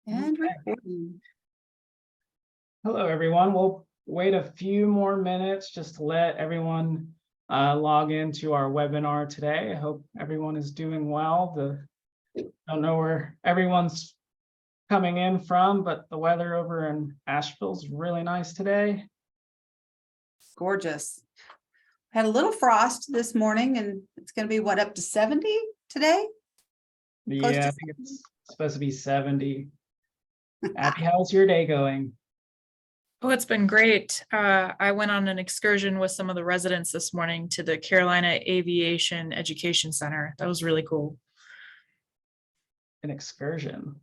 And Okay. recording. Hello, everyone. We'll wait a few more minutes just to let everyone log into our webinar today. I hope everyone is doing well. Don't know where everyone's coming in from, but the weather over in Asheville is really nice today. Gorgeous. Had a little frost this morning and it's going to be what, up to 70 today? Close Yeah, to I think it's supposed to be 70. Abby, how's your day going? Oh, it's been great. I went on an excursion with some of the residents this morning to the Carolina Aviation Education Center. That was really cool. An excursion.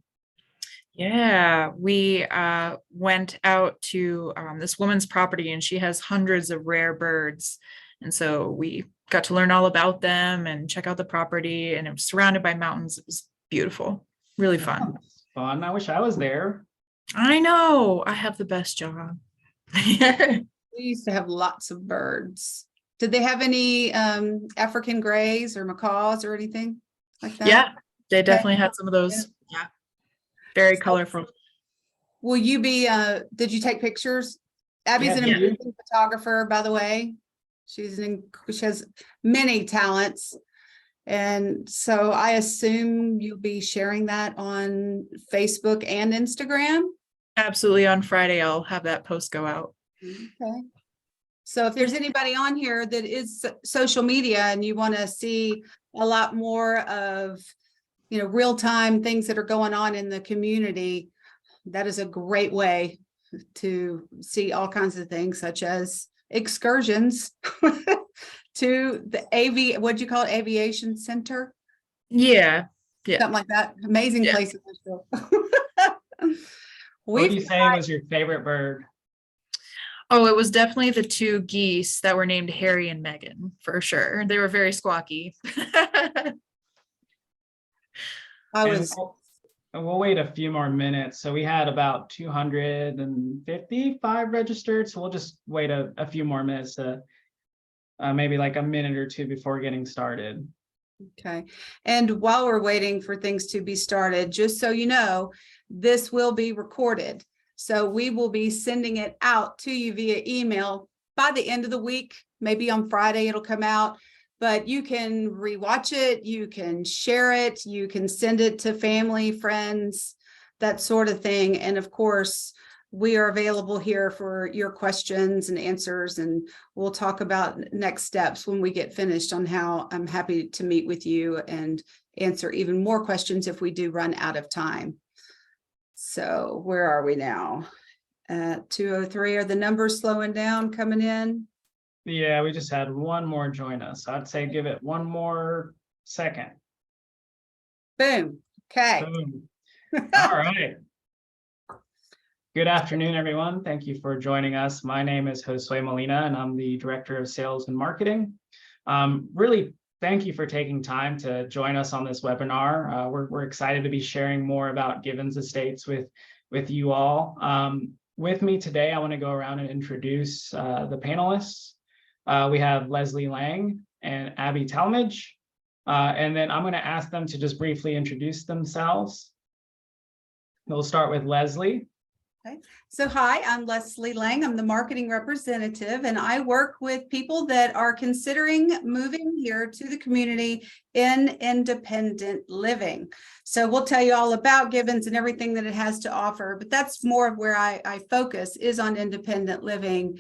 Yeah, we went out to this woman's property and she has hundreds of rare birds. And so we got to learn all about them and check out the property, and it was surrounded by mountains. It was beautiful, really fun. Fun. I wish I was there. I know, I have the best job. We used to have lots of birds. Did they have any African grays or macaws or anything like that? Yeah, they definitely had some of those. Yeah, very colorful. Will you be, did you take pictures? Abby's an Yeah. amazing photographer, by the way. She has many talents. And so I assume you'll be sharing that on Facebook and Instagram. Absolutely. On Friday, I'll have that post go out. Okay. So if there's anybody on here that is social media and you want to see a lot more of, real-time things that are going on in the community, that is a great way to see all kinds of things, such as excursions to the what'd you call it? Aviation Center? Yeah. Yeah. Something like that. Amazing Yeah. place. What would you say was your favorite bird? Oh, it was definitely the two geese that were named Harry and Meghan, for sure. They were very squawky. We'll wait a few more minutes. So we had about 255 registered. So we'll just wait a few more minutes to maybe like a minute or two before getting started. Okay. And while we're waiting for things to be started, just so you know, this will be recorded. So we will be sending it out to you via email by the end of the week. Maybe on Friday it'll come out, but you can rewatch it, you can share it, you can send it to family, friends, that sort of thing. And of course, we are available here for your questions and answers, and we'll talk about next steps when we get finished on how. I'm happy to meet with you and answer even more questions if we do run out of time. So where are we now? At 2:03, are the numbers slowing down, coming in? Yeah, we just had one more join us. I'd say give it one more second. Boom. Okay. Boom. All right. Good afternoon, everyone. Thank you for joining us. My name is Josue Molina, and I'm the Director of Sales and Marketing. Really, thank you for taking time to join us on this webinar. We're excited to be sharing more about Givens Estates with you all. With me today, I want to go around and introduce the panelists. We have Leslie Lang and Abby Talmadge, and then I'm going to ask them to just briefly introduce themselves. We'll start with Leslie. Okay. So hi, I'm Leslie Lang. I'm the marketing representative, and I work with people that are considering moving here to the community in independent living. So we'll tell you all about Givens and everything that it has to offer, but that's more of where I focus is on independent living.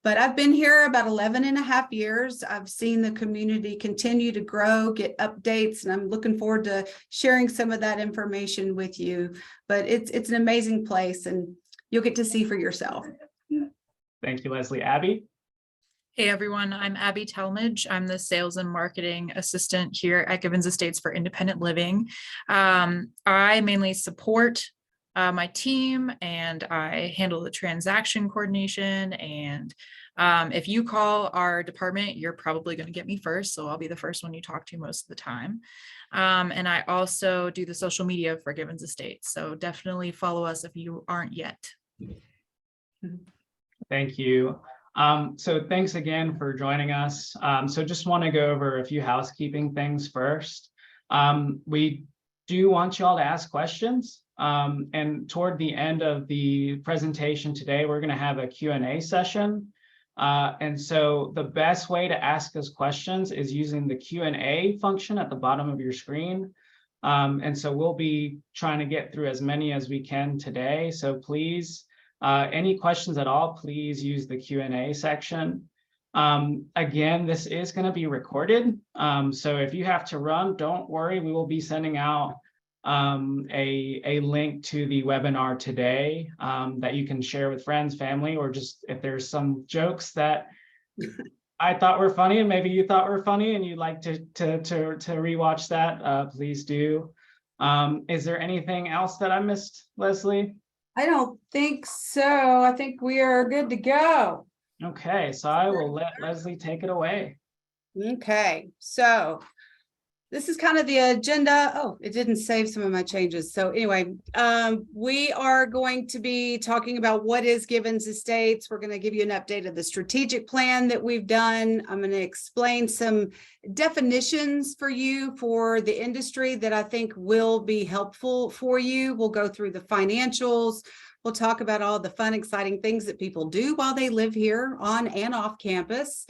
But I've been here about 11 and a half years. I've seen the community continue to grow, get updates, and I'm looking forward to sharing some of that information with you. But it's an amazing place, and you'll get to see for yourself. Thank you, Leslie. Abby? Hey, everyone. I'm Abby Talmadge. I'm the Sales and Marketing Assistant here at Givens Estates for Independent Living. I mainly support my team, and I handle the transaction coordination. And if you call our department, you're probably going to get me first. So I'll be the first one you talk to most of the time. And I also do the social media for Givens Estates. So definitely follow us if you aren't yet. Thank you. So thanks again for joining us. So just want to go over a few housekeeping things first. We do want y'all to ask questions. And toward the end of the presentation today, we're going to have a Q&A session. And so the best way to ask us questions is using the Q&A function at the bottom of your screen. And so we'll be trying to get through as many as we can today. So please, any questions at all, please use the Q&A section. Again, this is going to be recorded. So if you have to run, don't worry, we will be sending out a link to the webinar today that you can share with friends, family, or just if there's some jokes that I thought were funny and maybe you thought were funny and you'd like to rewatch that, please do. Is there anything else that I missed, Leslie? I don't think so. I think we are good to go. Okay, so I will let Leslie take it away. Okay, so this is kind of the agenda. Oh, it didn't save some of my changes. So anyway, we are going to be talking about what is Givens Estates. We're going to give you an update of the strategic plan that we've done. I'm going to explain some definitions for you for the industry that I think will be helpful for you. We'll go through the financials. We'll talk about all the fun, exciting things that people do while they live here on and off campus.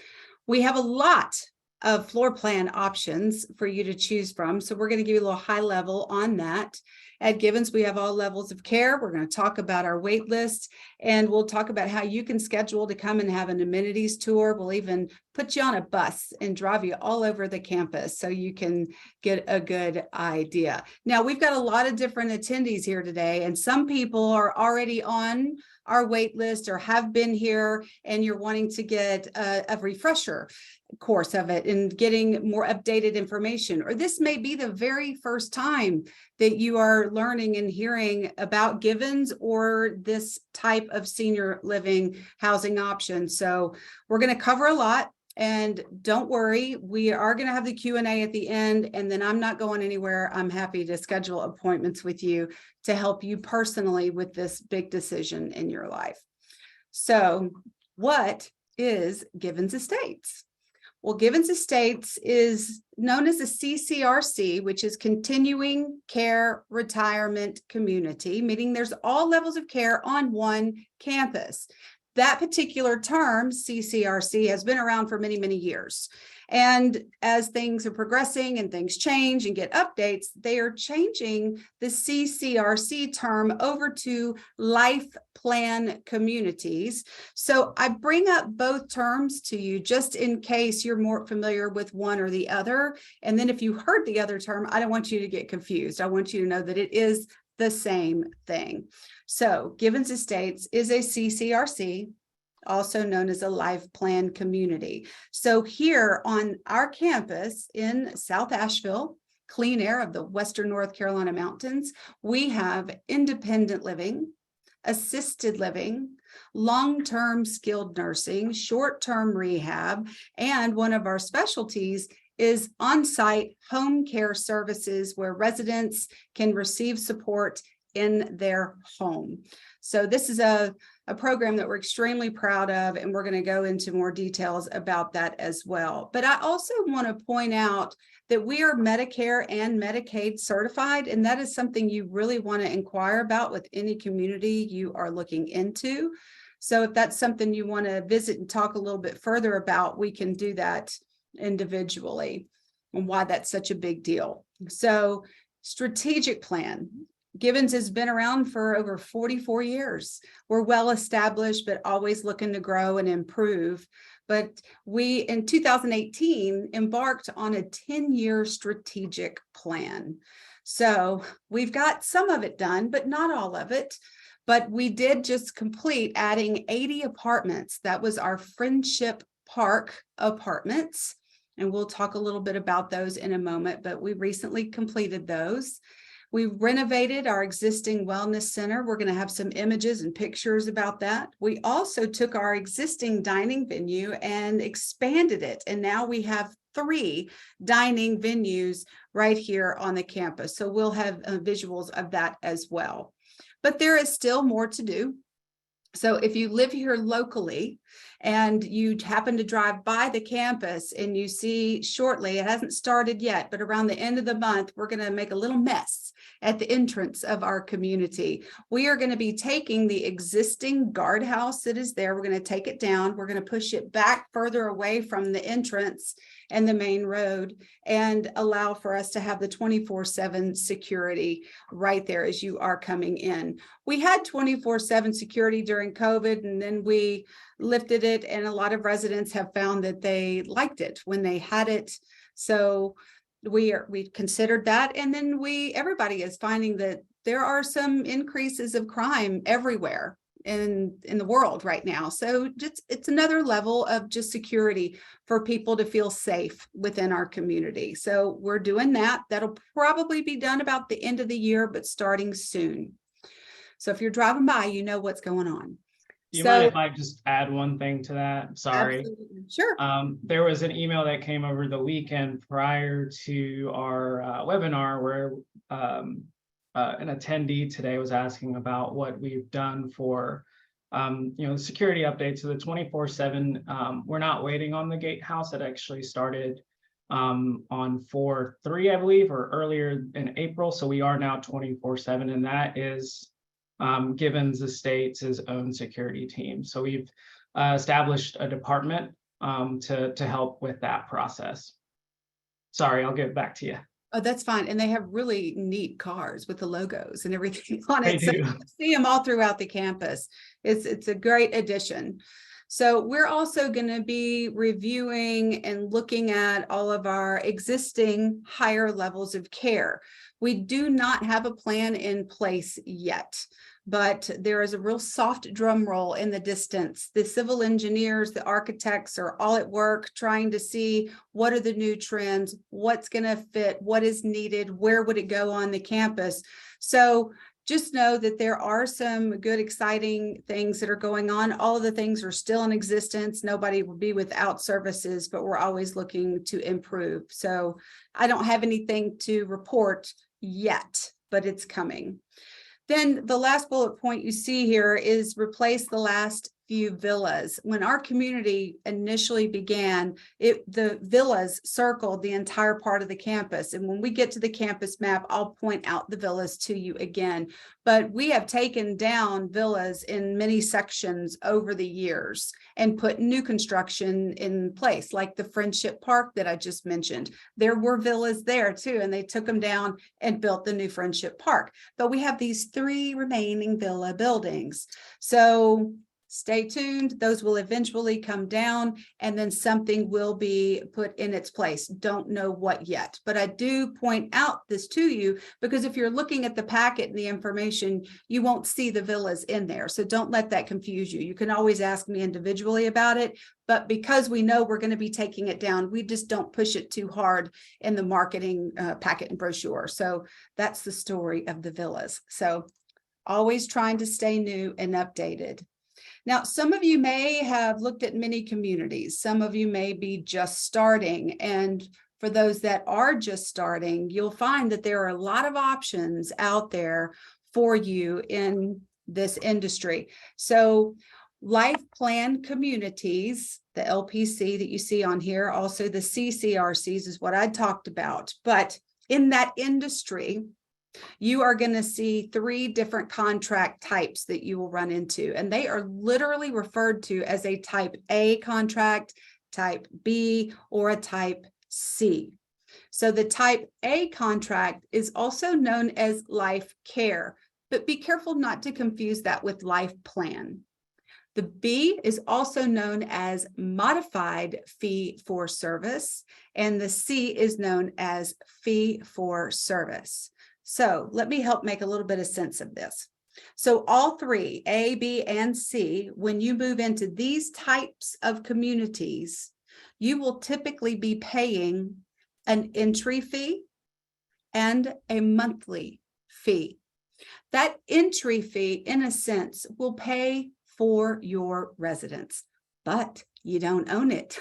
We have a lot of floor plan options for you to choose from. So we're going to give you a little high level on that. At Givens, we have all levels of care. We're going to talk about our wait list, and we'll talk about how you can schedule to come and have an amenities tour. We'll even put you on a bus and drive you all over the campus so you can get a good idea. Now, we've got a lot of different attendees here today, and some people are already on our wait list or have been here, and you're wanting to get a refresher course of it and getting more updated information. Or this may be the very first time that you are learning and hearing about Givens or this type of senior living housing option. So we're going to cover a lot. And don't worry, we are going to have the Q&A at the end, and then I'm not going anywhere. I'm happy to schedule appointments with you to help you personally with this big decision in your life. So what is Givens Estates? Well, Givens Estates is known as a CCRC, which is Continuing Care Retirement Community, meaning there's all levels of care on one campus. That particular term, CCRC, has been around for many, many years. And as things are progressing and things change and get updates, they are changing the CCRC term over to life plan communities. So I bring up both terms to you just in case you're more familiar with one or the other. And then if you heard the other term, I don't want you to get confused. I want you to know that it is the same thing. So Givens Estates is a CCRC, also known as a life plan community. So here on our campus in South Asheville, clean air of the Western North Carolina mountains, we have independent living, assisted living, long-term skilled nursing, short-term rehab, and one of our specialties is on-site home care services where residents can receive support in their home. So this is a program that we're extremely proud of, and we're going to go into more details about that as well. But I also want to point out that we are Medicare and Medicaid certified, and that is something you really want to inquire about with any community you are looking into. So if that's something you want to visit and talk a little bit further about, we can do that individually and why that's such a big deal. So strategic plan. Givens has been around for over 44 years. We're well established, but always looking to grow and improve. But we, in 2018, embarked on a 10-year strategic plan. So we've got some of it done, but not all of it. But we did just complete adding 80 apartments. That was our Friendship Park apartments. And we'll talk a little bit about those in a moment, but we recently completed those. We renovated our existing wellness center. We're going to have some images and pictures about that. We also took our existing dining venue and expanded it. And now we have 3 dining venues right here on the campus. So we'll have visuals of that as well. But there is still more to do. So if you live here locally, and you happen to drive by the campus and you see shortly, it hasn't started yet, but around the end of the month, we're going to make a little mess at the entrance of our community. We are going to be taking the existing guardhouse that is there. We're going to take it down. We're going to push it back further away from the entrance and the main road and allow for us to have the 24/7 security right there as you are coming in. We had 24/7 security during COVID, and then we lifted it, and a lot of residents have found that they liked it when they had it. So we considered that, and then everybody is finding that there are some increases of crime everywhere in the world right now. So it's another level of just security for people to feel safe within our community. So we're doing that. That'll probably be done about the end of the year, but starting soon. So if you're driving by, you know what's going on. Do you mind if I just add one thing to that? Sorry. Absolutely. Sure. There was an email that came over the weekend prior to our webinar where an attendee today was asking about what we've done for security updates. So the 24/7, we're not waiting on the gatehouse. It actually started on 4/3, I believe, or earlier in April. So we are now 24/7, and that is Gibbons Estates' own security team. So we've established a department to help with that process. Sorry, I'll give it back to you. Oh, that's fine. And they have really neat cars with the logos and everything on They it. So do. you can see them all throughout the campus. It's a great addition. So we're also going to be reviewing and looking at all of our existing higher levels of care. We do not have a plan in place yet, but there is a real soft drum roll in the distance. The civil engineers, the architects are all at work trying to see what are the new trends, what's going to fit, what is needed, where would it go on the campus. So just know that there are some good, exciting things that are going on. All of the things are still in existence. Nobody will be without services, but we're always looking to improve. So I don't have anything to report yet, but it's coming. Then the last bullet point you see here is replace the last few villas. When our community initially began, the villas circled the entire part of the campus. And when we get to the campus map, I'll point out the villas to you again. But we have taken down villas in many sections over the years and put new construction in place, like the Friendship Park that I just mentioned. There were villas there too, and they took them down and built the new Friendship Park. But we have these 3 remaining villa buildings. So stay tuned. Those will eventually come down, and then something will be put in its place. Don't know what yet, but I do point out this to you because if you're looking at the packet and the information, you won't see the villas in there. So don't let that confuse you. You can always ask me individually about it, but because we know we're going to be taking it down, we just don't push it too hard in the marketing packet and brochure. So that's the story of the villas. So always trying to stay new and updated. Now, some of you may have looked at many communities. Some of you may be just starting. And for those that are just starting, you'll find that there are a lot of options out there for you in this industry. So life plan communities, the LPC that you see on here, also the CCRCs is what I talked about. But in that industry, you are going to see 3 different contract types that you will run into, and they are literally referred to as a type A contract, type B, or a type C. So the type A contract is also known as life care, but be careful not to confuse that with life plan. The B is also known as modified fee for service, and the C is known as fee for service. So let me help make a little bit of sense of this. So all 3, A, B, and C, when you move into these types of communities, you will typically be paying an entry fee and a monthly fee. That entry fee, in a sense, will pay for your residence, but you don't own it.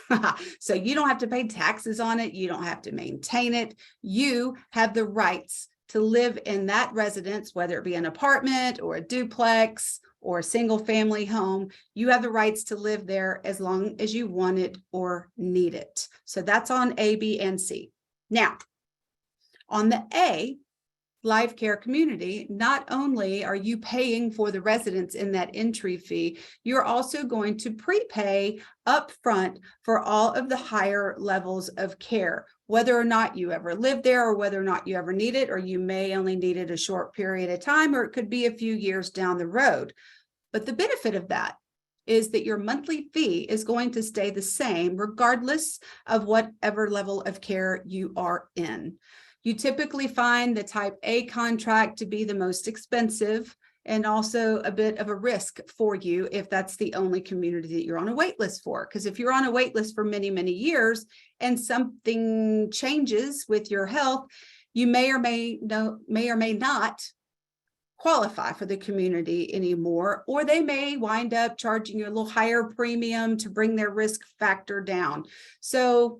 So you don't have to pay taxes on it. You don't have to maintain it. You have the rights to live in that residence, whether it be an apartment or a duplex or a single family home, you have the rights to live there as long as you want it or need it. So that's on A, B, and C. Now, on the A, Life Care Community, not only are you paying for the residents in that entry fee, you're also going to prepay upfront for all of the higher levels of care, whether or not you ever lived there or whether or not you ever need it, or you may only need it a short period of time, or it could be a few years down the road. But the benefit of that is that your monthly fee is going to stay the same regardless of whatever level of care you are in. You typically find the type A contract to be the most expensive and also a bit of a risk for you if that's the only community that you're on a wait list for. Because if you're on a wait list for many, many years and something changes with your health, you may or may not qualify for the community anymore, or they may wind up charging you a little higher premium to bring their risk factor down. So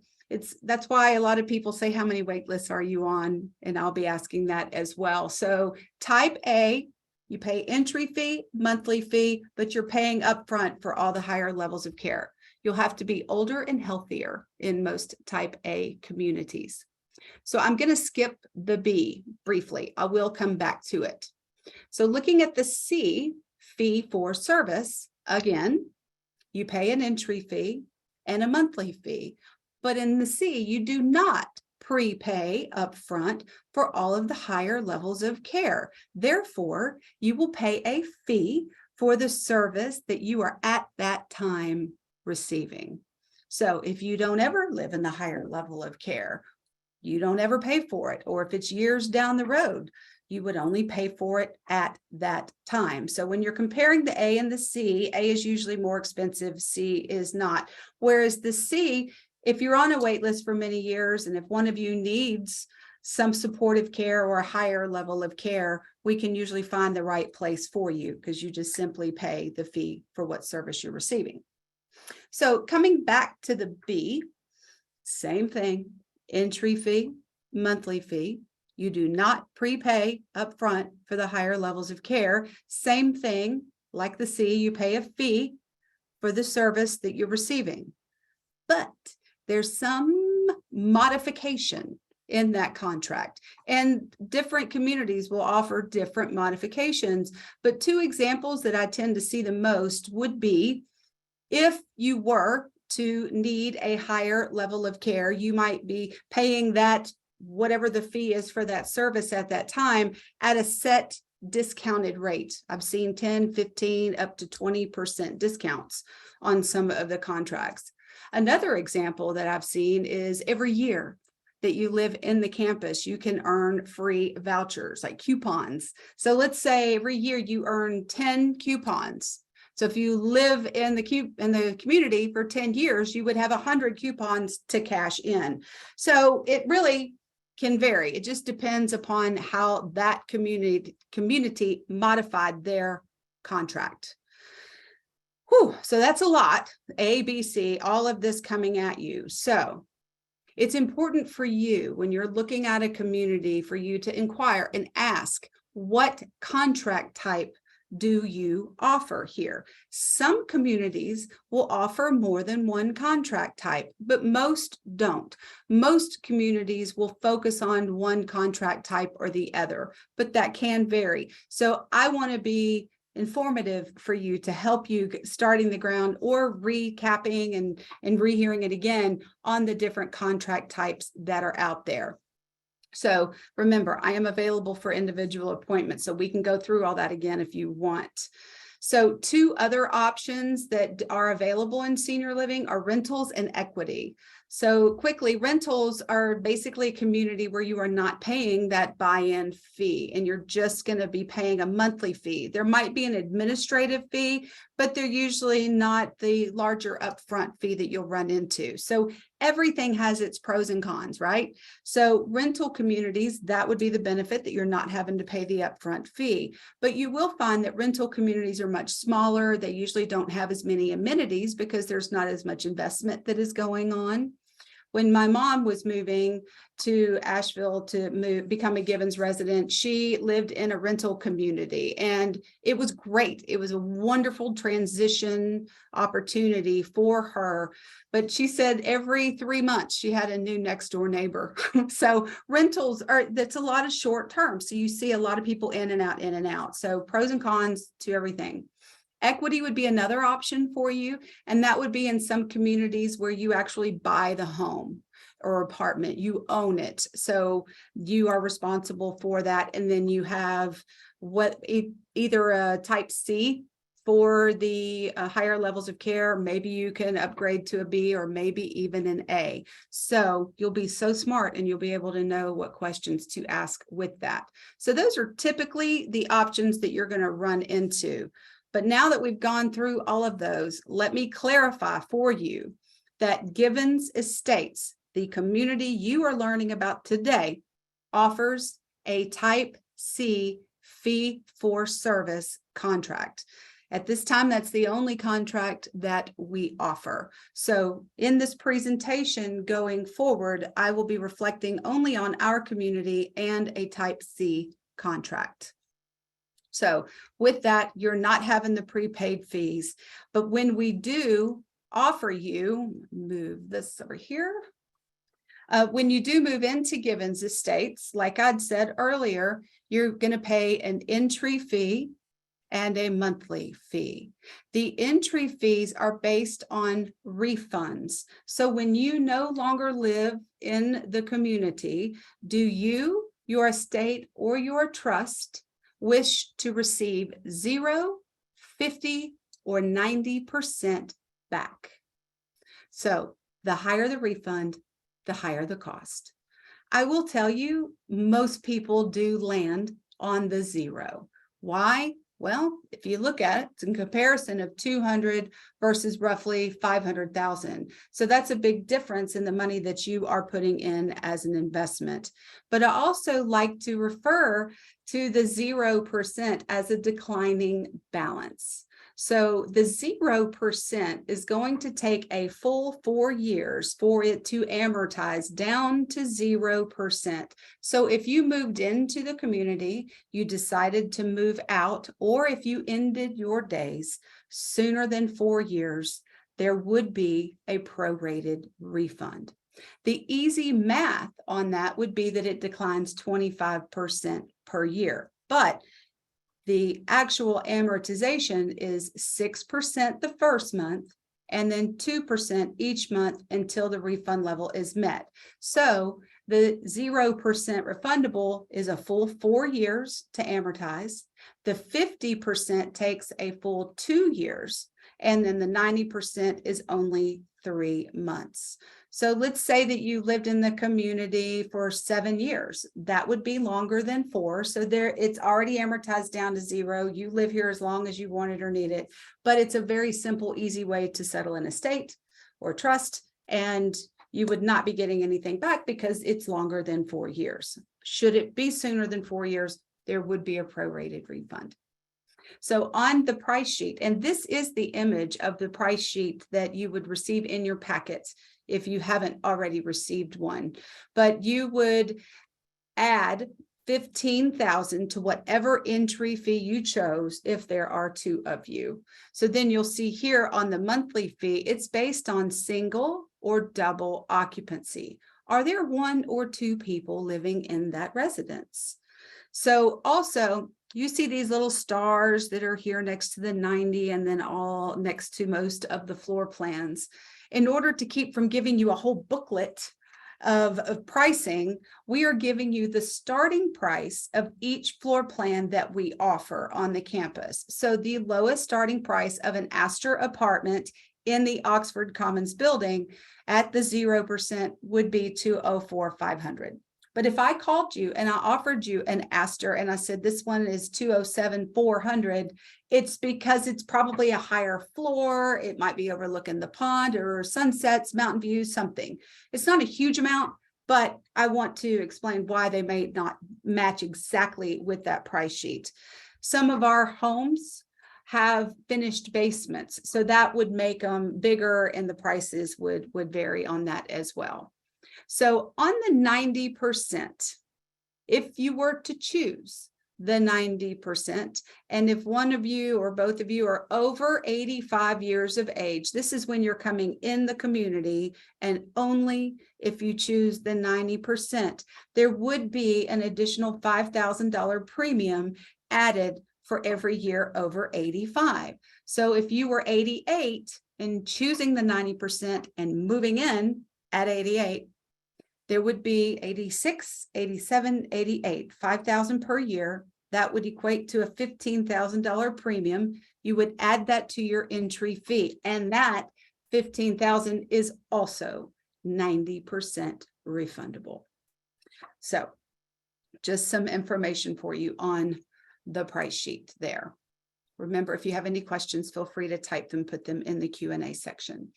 that's why a lot of people say, how many wait lists are you on? And I'll be asking that as well. So type A, you pay entry fee, monthly fee, but you're paying upfront for all the higher levels of care. You'll have to be older and healthier in most type A communities. So I'm going to skip the B briefly. I will come back to it. So looking at the C, fee for service, again, you pay an entry fee and a monthly fee. But in the C, you do not prepay upfront for all of the higher levels of care. Therefore, you will pay a fee for the service that you are at that time receiving. So if you don't ever live in the higher level of care, you don't ever pay for it. Or if it's years down the road, you would only pay for it at that time. So when you're comparing the A and the C, A is usually more expensive, C is not. Whereas the C, if you're on a wait list for many years, and if one of you needs some supportive care or a higher level of care, we can usually find the right place for you because you just simply pay the fee for what service you're receiving. So coming back to the B, same thing, entry fee, monthly fee. You do not prepay upfront for the higher levels of care. Same thing, like the C, you pay a fee for the service that you're receiving. But there's some modification in that contract, and different communities will offer different modifications. But two examples that I tend to see the most would be if you were to need a higher level of care, you might be paying that, whatever the fee is for that service at that time, at a set discounted rate. I've seen 10, 15, up to 20% discounts on some of the contracts. Another example that I've seen is every year that you live in the campus, you can earn free vouchers, like coupons. So let's say every year you earn 10 coupons. So if you live in the community for 10 years, you would have 100 coupons to cash in. So it really can vary. It just depends upon how that community modified their contract. Whew, so that's a lot, A, B, C, all of this coming at you. So it's important for you when you're looking at a community for you to inquire and ask, what contract type do you offer here? Some communities will offer more than one contract type, but most don't. Most communities will focus on one contract type or the other, but that can vary. So I want to be informative for you to help you starting the ground or recapping and rehearing it again on the different contract types that are out there. So remember, I am available for individual appointments, so we can go through all that again if you want. So two other options that are available in senior living are rentals and equity. So quickly, rentals are basically a community where you are not paying that buy-in fee and you're just going to be paying a monthly fee. There might be an administrative fee, but they're usually not the larger upfront fee that you'll run into. So everything has its pros and cons, right? So rental communities, that would be the benefit, that you're not having to pay the upfront fee. But you will find that rental communities are much smaller. They usually don't have as many amenities because there's not as much investment that is going on. When my mom was moving to Asheville to become a Givens resident, she lived in a rental community, and it was great. It was a wonderful transition opportunity for her. But she said every 3 months she had a new next door neighbor. So rentals that's a lot of short term. So you see a lot of people in and out, in and out. So pros and cons to everything. Equity would be another option for you, and that would be in some communities where you actually buy the home or apartment, you own it. So you are responsible for that. And then you have either a type C for the higher levels of care. Maybe you can upgrade to a B, or maybe even an A. So you'll be so smart and you'll be able to know what questions to ask with that. So those are typically the options that you're going to run into. But now that we've gone through all of those, let me clarify for you that Givens Estates, the community you are learning about today, offers a type C fee for service contract. At this time, that's the only contract that we offer. So in this presentation going forward, I will be reflecting only on our community and a type C contract. So with that, you're not having the prepaid fees. But when we do offer you, move this over here. When you do move into Givens Estates, like I'd said earlier, you're going to pay an entry fee and a monthly fee. The entry fees are based on refunds. So when you no longer live in the community, do you, your estate, or your trust wish to receive 0, 50, or 90% back? So the higher the refund, the higher the cost. I will tell you, most people do land on the 0. Why? Well, if you look at it, it's in comparison of 200 versus roughly 500,000. So that's a big difference in the money that you are putting in as an investment. But I also like to refer to the 0% as a declining balance. So the 0% is going to take a full 4 years for it to amortize down to 0%. So if you moved into the community, you decided to move out, or if you ended your days sooner than 4 years, there would be a prorated refund. The easy math on that would be that it declines 25% per year, but the actual amortization is 6% the first month and then 2% each month until the refund level is met. So the 0% refundable is a full 4 years to amortize. The 50% takes a full 2 years, and then the 90% is only 3 months. So let's say that you lived in the community for 7 years. That would be longer than 4. So there, it's already amortized down to 0. You live here as long as you want it or need it. But it's a very simple, easy way to settle an estate or trust, and you would not be getting anything back because it's longer than 4 years. Should it be sooner than 4 years, there would be a prorated refund. So on the price sheet, and this is the image of the price sheet that you would receive in your packets if you haven't already received one, but you would add 15,000 to whatever entry fee you chose if there are 2 of you. So then you'll see here on the monthly fee, it's based on single or double occupancy. Are there 1 or 2 people living in that residence? So also, you see these little stars that are here next to the 90 and then all next to most of the floor plans. In order to keep from giving you a whole booklet of pricing, we are giving you the starting price of each floor plan that we offer on the campus. So the lowest starting price of an Astor apartment in the Oxford Commons building at the 0% would be $204,500. But if I called you and I offered you an Astor and I said, this one is $207,400, it's because it's probably a higher floor. It might be overlooking the pond or sunsets, mountain views, something. It's not a huge amount, but I want to explain why they may not match exactly with that price sheet. Some of our homes have finished basements, so that would make them bigger and the prices would vary on that as well. So on the 90%, if you were to choose the 90%, and if one of you or both of you are over 85 years of age, this is when you're coming in the community, and only if you choose the 90%, there would be an additional $5,000 premium added for every year over 85. So if you were 88 and choosing the 90% and moving in at 88, there would be 86, 87, 88, 5,000 per year. That would equate to a $15,000 premium. You would add that to your entry fee, and that $15,000 is also 90% refundable. So just some information for you on the price sheet there. Remember, if you have any questions, feel free to type them, put them in the Q&A section.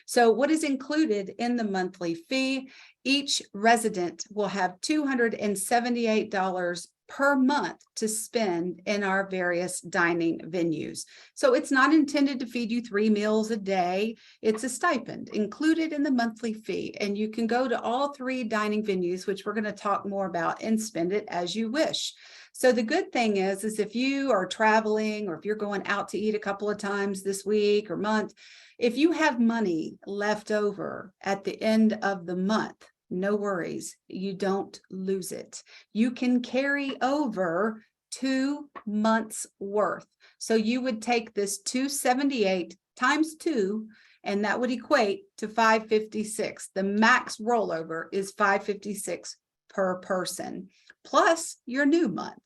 So what is included in the monthly fee? Each resident will have $278 per month to spend in our various dining venues. So it's not intended to feed you 3 meals a day. It's a stipend included in the monthly fee. And you can go to all 3 dining venues, which we're going to talk more about, and spend it as you wish. So the good thing is if you are traveling or if you're going out to eat a couple of times this week or month, if you have money left over at the end of the month, no worries, you don't lose it. You can carry over 2 months worth. So you would take this 278 times 2, and that would equate to 556. The max rollover is 556 per person, plus your new month.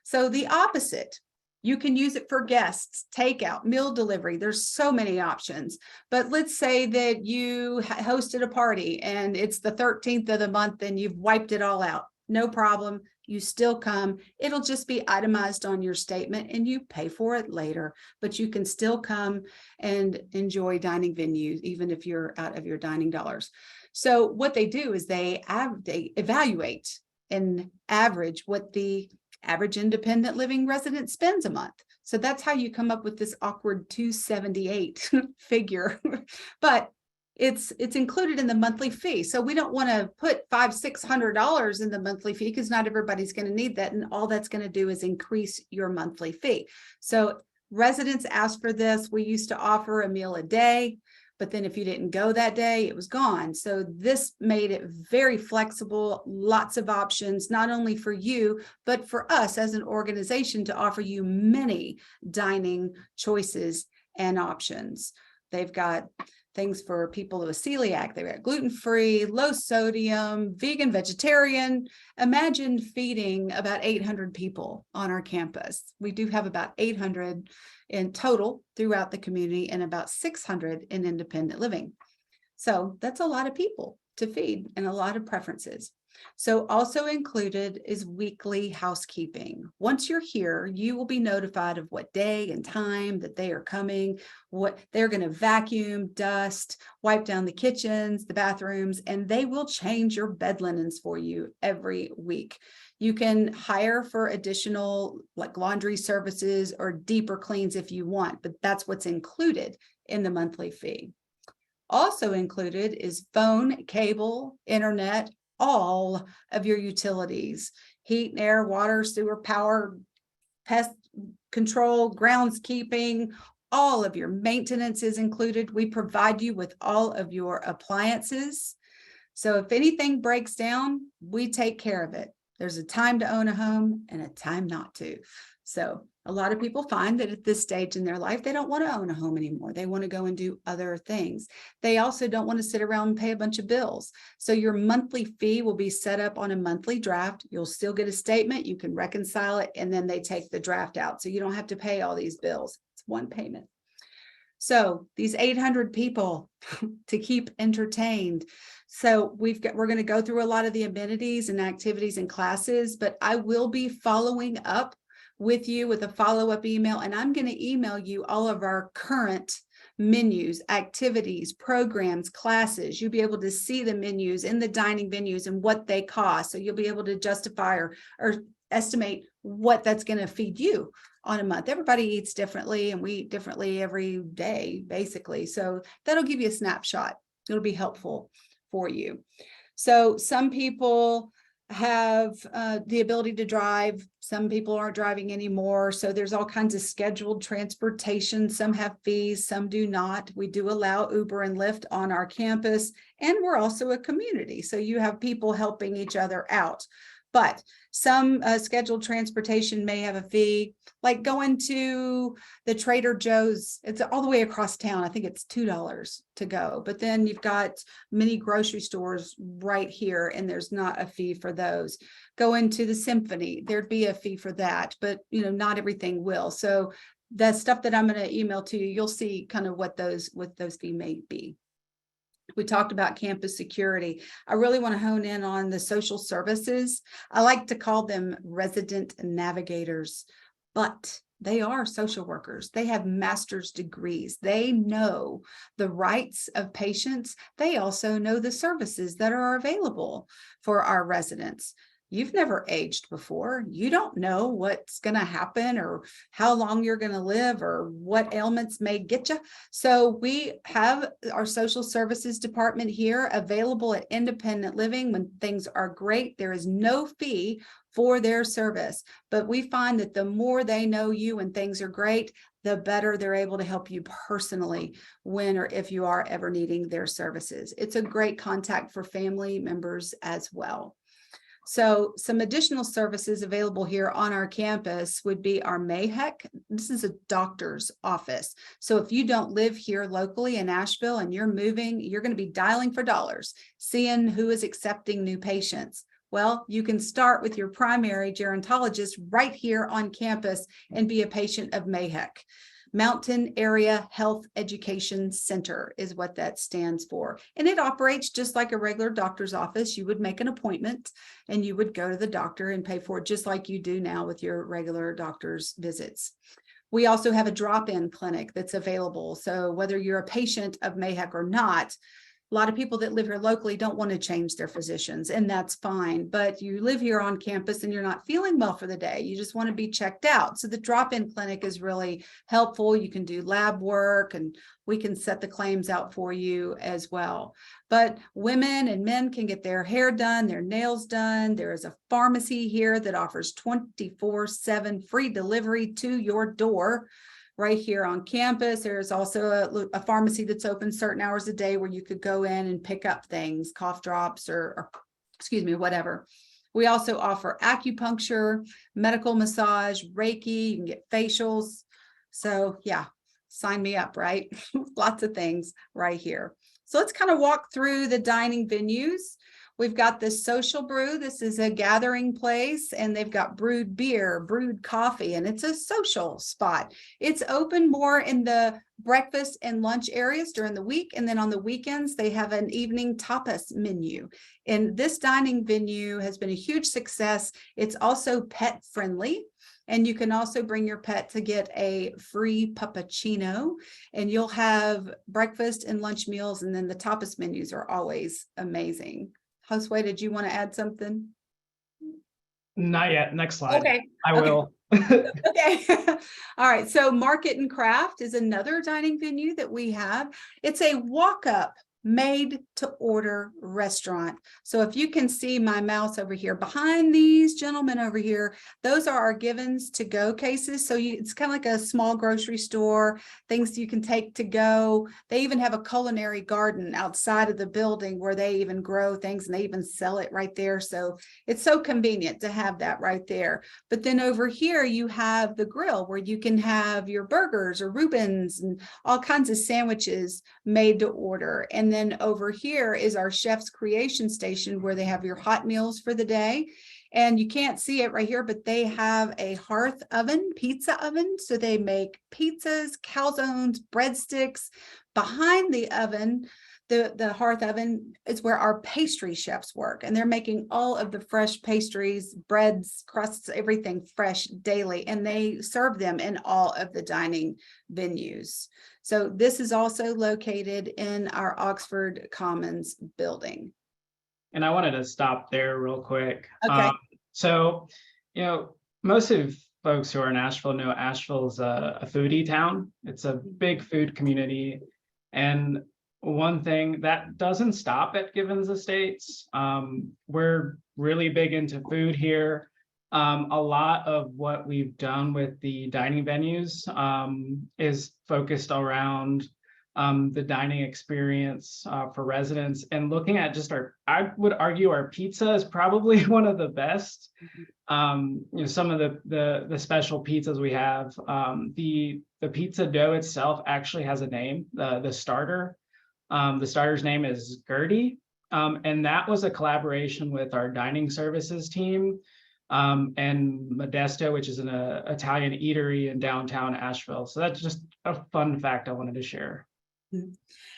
So the opposite, you can use it for guests, takeout, meal delivery. There's so many options. But let's say that you hosted a party and it's the 13th of the month and you've wiped it all out. No problem. You still come. It'll just be itemized on your statement and you pay for it later. But you can still come and enjoy dining venues, even if you're out of your dining dollars. So what they do is they evaluate and average what the average independent living resident spends a month. So that's how you come up with this awkward 278 figure. But it's included in the monthly fee. So we don't want to put $500-600 in the monthly fee because not everybody's going to need that. And all that's going to do is increase your monthly fee. So residents asked for this. We used to offer a meal a day, but then if you didn't go that day, it was gone. So this made it very flexible, lots of options, not only for you, but for us as an organization to offer you many dining choices and options. They've got things for people who are celiac, they've got gluten-free, low sodium, vegan, vegetarian. Imagine feeding about 800 people on our campus. We do have about 800 in total throughout the community and about 600 in independent living. So that's a lot of people to feed and a lot of preferences. So also included is weekly housekeeping. Once you're here, you will be notified of what day and time that they are coming, what they're going to vacuum, dust, wipe down the kitchens, the bathrooms, and they will change your bed linens for you every week. You can hire for additional like laundry services or deeper cleans if you want, but that's what's included in the monthly fee. Also included is phone, cable, internet, all of your utilities, heat and air, water, sewer, power, pest control, groundskeeping, all of your maintenance is included. We provide you with all of your appliances. So if anything breaks down, we take care of it. There's a time to own a home and a time not to. So a lot of people find that at this stage in their life, they don't want to own a home anymore. They want to go and do other things. They also don't want to sit around and pay a bunch of bills. So your monthly fee will be set up on a monthly draft. You'll still get a statement. You can reconcile it, and then they take the draft out. So you don't have to pay all these bills. It's one payment. So these 800 people to keep entertained. So we're going to go through a lot of the amenities and activities and classes, but I will be following up with you with a follow-up email, and I'm going to email you all of our current menus, activities, programs, classes. You'll be able to see the menus in the dining venues and what they cost. So you'll be able to justify or estimate what that's going to feed you on a month. Everybody eats differently and we eat differently every day, basically. So that'll give you a snapshot. It'll be helpful for you. So some people have the ability to drive. Some people aren't driving anymore. So there's all kinds of scheduled transportation. Some have fees, some do not. We do allow Uber and Lyft on our campus, and we're also a community. So you have people helping each other out. But some scheduled transportation may have a fee, like going to the Trader Joe's. It's all the way across town. I think it's $2 to go. But then you've got many grocery stores right here, and there's not a fee for those. Going to the Symphony, there'd be a fee for that, but not everything will. So the stuff that I'm going to email to you, you'll see kind of what those fees may be. We talked about campus security. I really want to hone in on the social services. I like to call them resident navigators, but they are social workers. They have master's degrees. They know the rights of patients. They also know the services that are available for our residents. You've never aged before. You don't know what's going to happen or how long you're going to live or what ailments may get you. So we have our social services department here available at independent living when things are great. There is no fee for their service, but we find that the more they know you when things are great, the better they're able to help you personally when or if you are ever needing their services. It's a great contact for family members as well. So some additional services available here on our campus would be our MAHEC. This is a doctor's office. So if you don't live here locally in Asheville and you're moving, you're going to be dialing for dollars, seeing who is accepting new patients. Well, you can start with your primary gerontologist right here on campus and be a patient of MAHEC. Mountain Area Health Education Center is what that stands for. And it operates just like a regular doctor's office. You would make an appointment and you would go to the doctor and pay for it just like you do now with your regular doctor's visits. We also have a drop-in clinic that's available. So whether you're a patient of MAHEC or not, a lot of people that live here locally don't want to change their physicians, and that's fine. But you live here on campus and you're not feeling well for the day. You just want to be checked out. So the drop-in clinic is really helpful. You can do lab work and we can set the claims out for you as well. But women and men can get their hair done, their nails done. There is a pharmacy here that offers 24/7 free delivery to your door. Right here on campus. There's also a pharmacy that's open certain hours a day where you could go in and pick up things, cough drops or excuse me, whatever. We also offer acupuncture, medical massage, Reiki, you can get facials. So yeah, sign me up, right? Lots of things right here. So let's kind of walk through the dining venues. We've got the Social Brew. This is a gathering place, and they've got brewed beer, brewed coffee, and it's a social spot. It's open more in the breakfast and lunch areas during the week, and then on the weekends, they have an evening tapas menu. And this dining venue has been a huge success. It's also pet friendly. And you can also bring your pet to get a free puppuccino, and you'll have breakfast and lunch meals, and then the tapas menus are always amazing. Josue, did you want to add something? Not yet. Next slide. Okay. I will. Okay. All right. So Market and Craft is another dining venue that we have. It's a walk-up made to order restaurant. So if you can see my mouse over here behind these gentlemen over here, those are our givens to go cases. So it's kind of like a small grocery store, things you can take to go. They even have a culinary garden outside of the building where they even grow things and they even sell it right there. So it's so convenient to have that right there. But then over here you have the grill where you can have your burgers or Reubens and all kinds of sandwiches made to order. And then over here is our chef's creation station where they have your hot meals for the day. And you can't see it right here, but they have a hearth oven, pizza oven. So they make pizzas, calzones, breadsticks. Behind the oven, the hearth oven is where our pastry chefs work. And they're making all of the fresh pastries, breads, crusts, everything fresh daily. And they serve them in all of the dining venues. So this is also located in our Oxford Commons building. And I wanted to stop there real quick. Okay. So, most of folks who are in Asheville know Asheville's a foodie town. It's a big food community. And one thing that doesn't stop at Givens Estates. We're really big into food here. A lot of what we've done with the dining venues is focused around the dining experience for residents, and looking at just I would argue our pizza is probably one of the best. Some of the special pizzas we have, the pizza dough itself actually has a name, the starter. The starter's name is Gertie, and that was a collaboration with our dining services team and Modesto, which is an Italian eatery in downtown Asheville. So that's just a fun fact I wanted to share.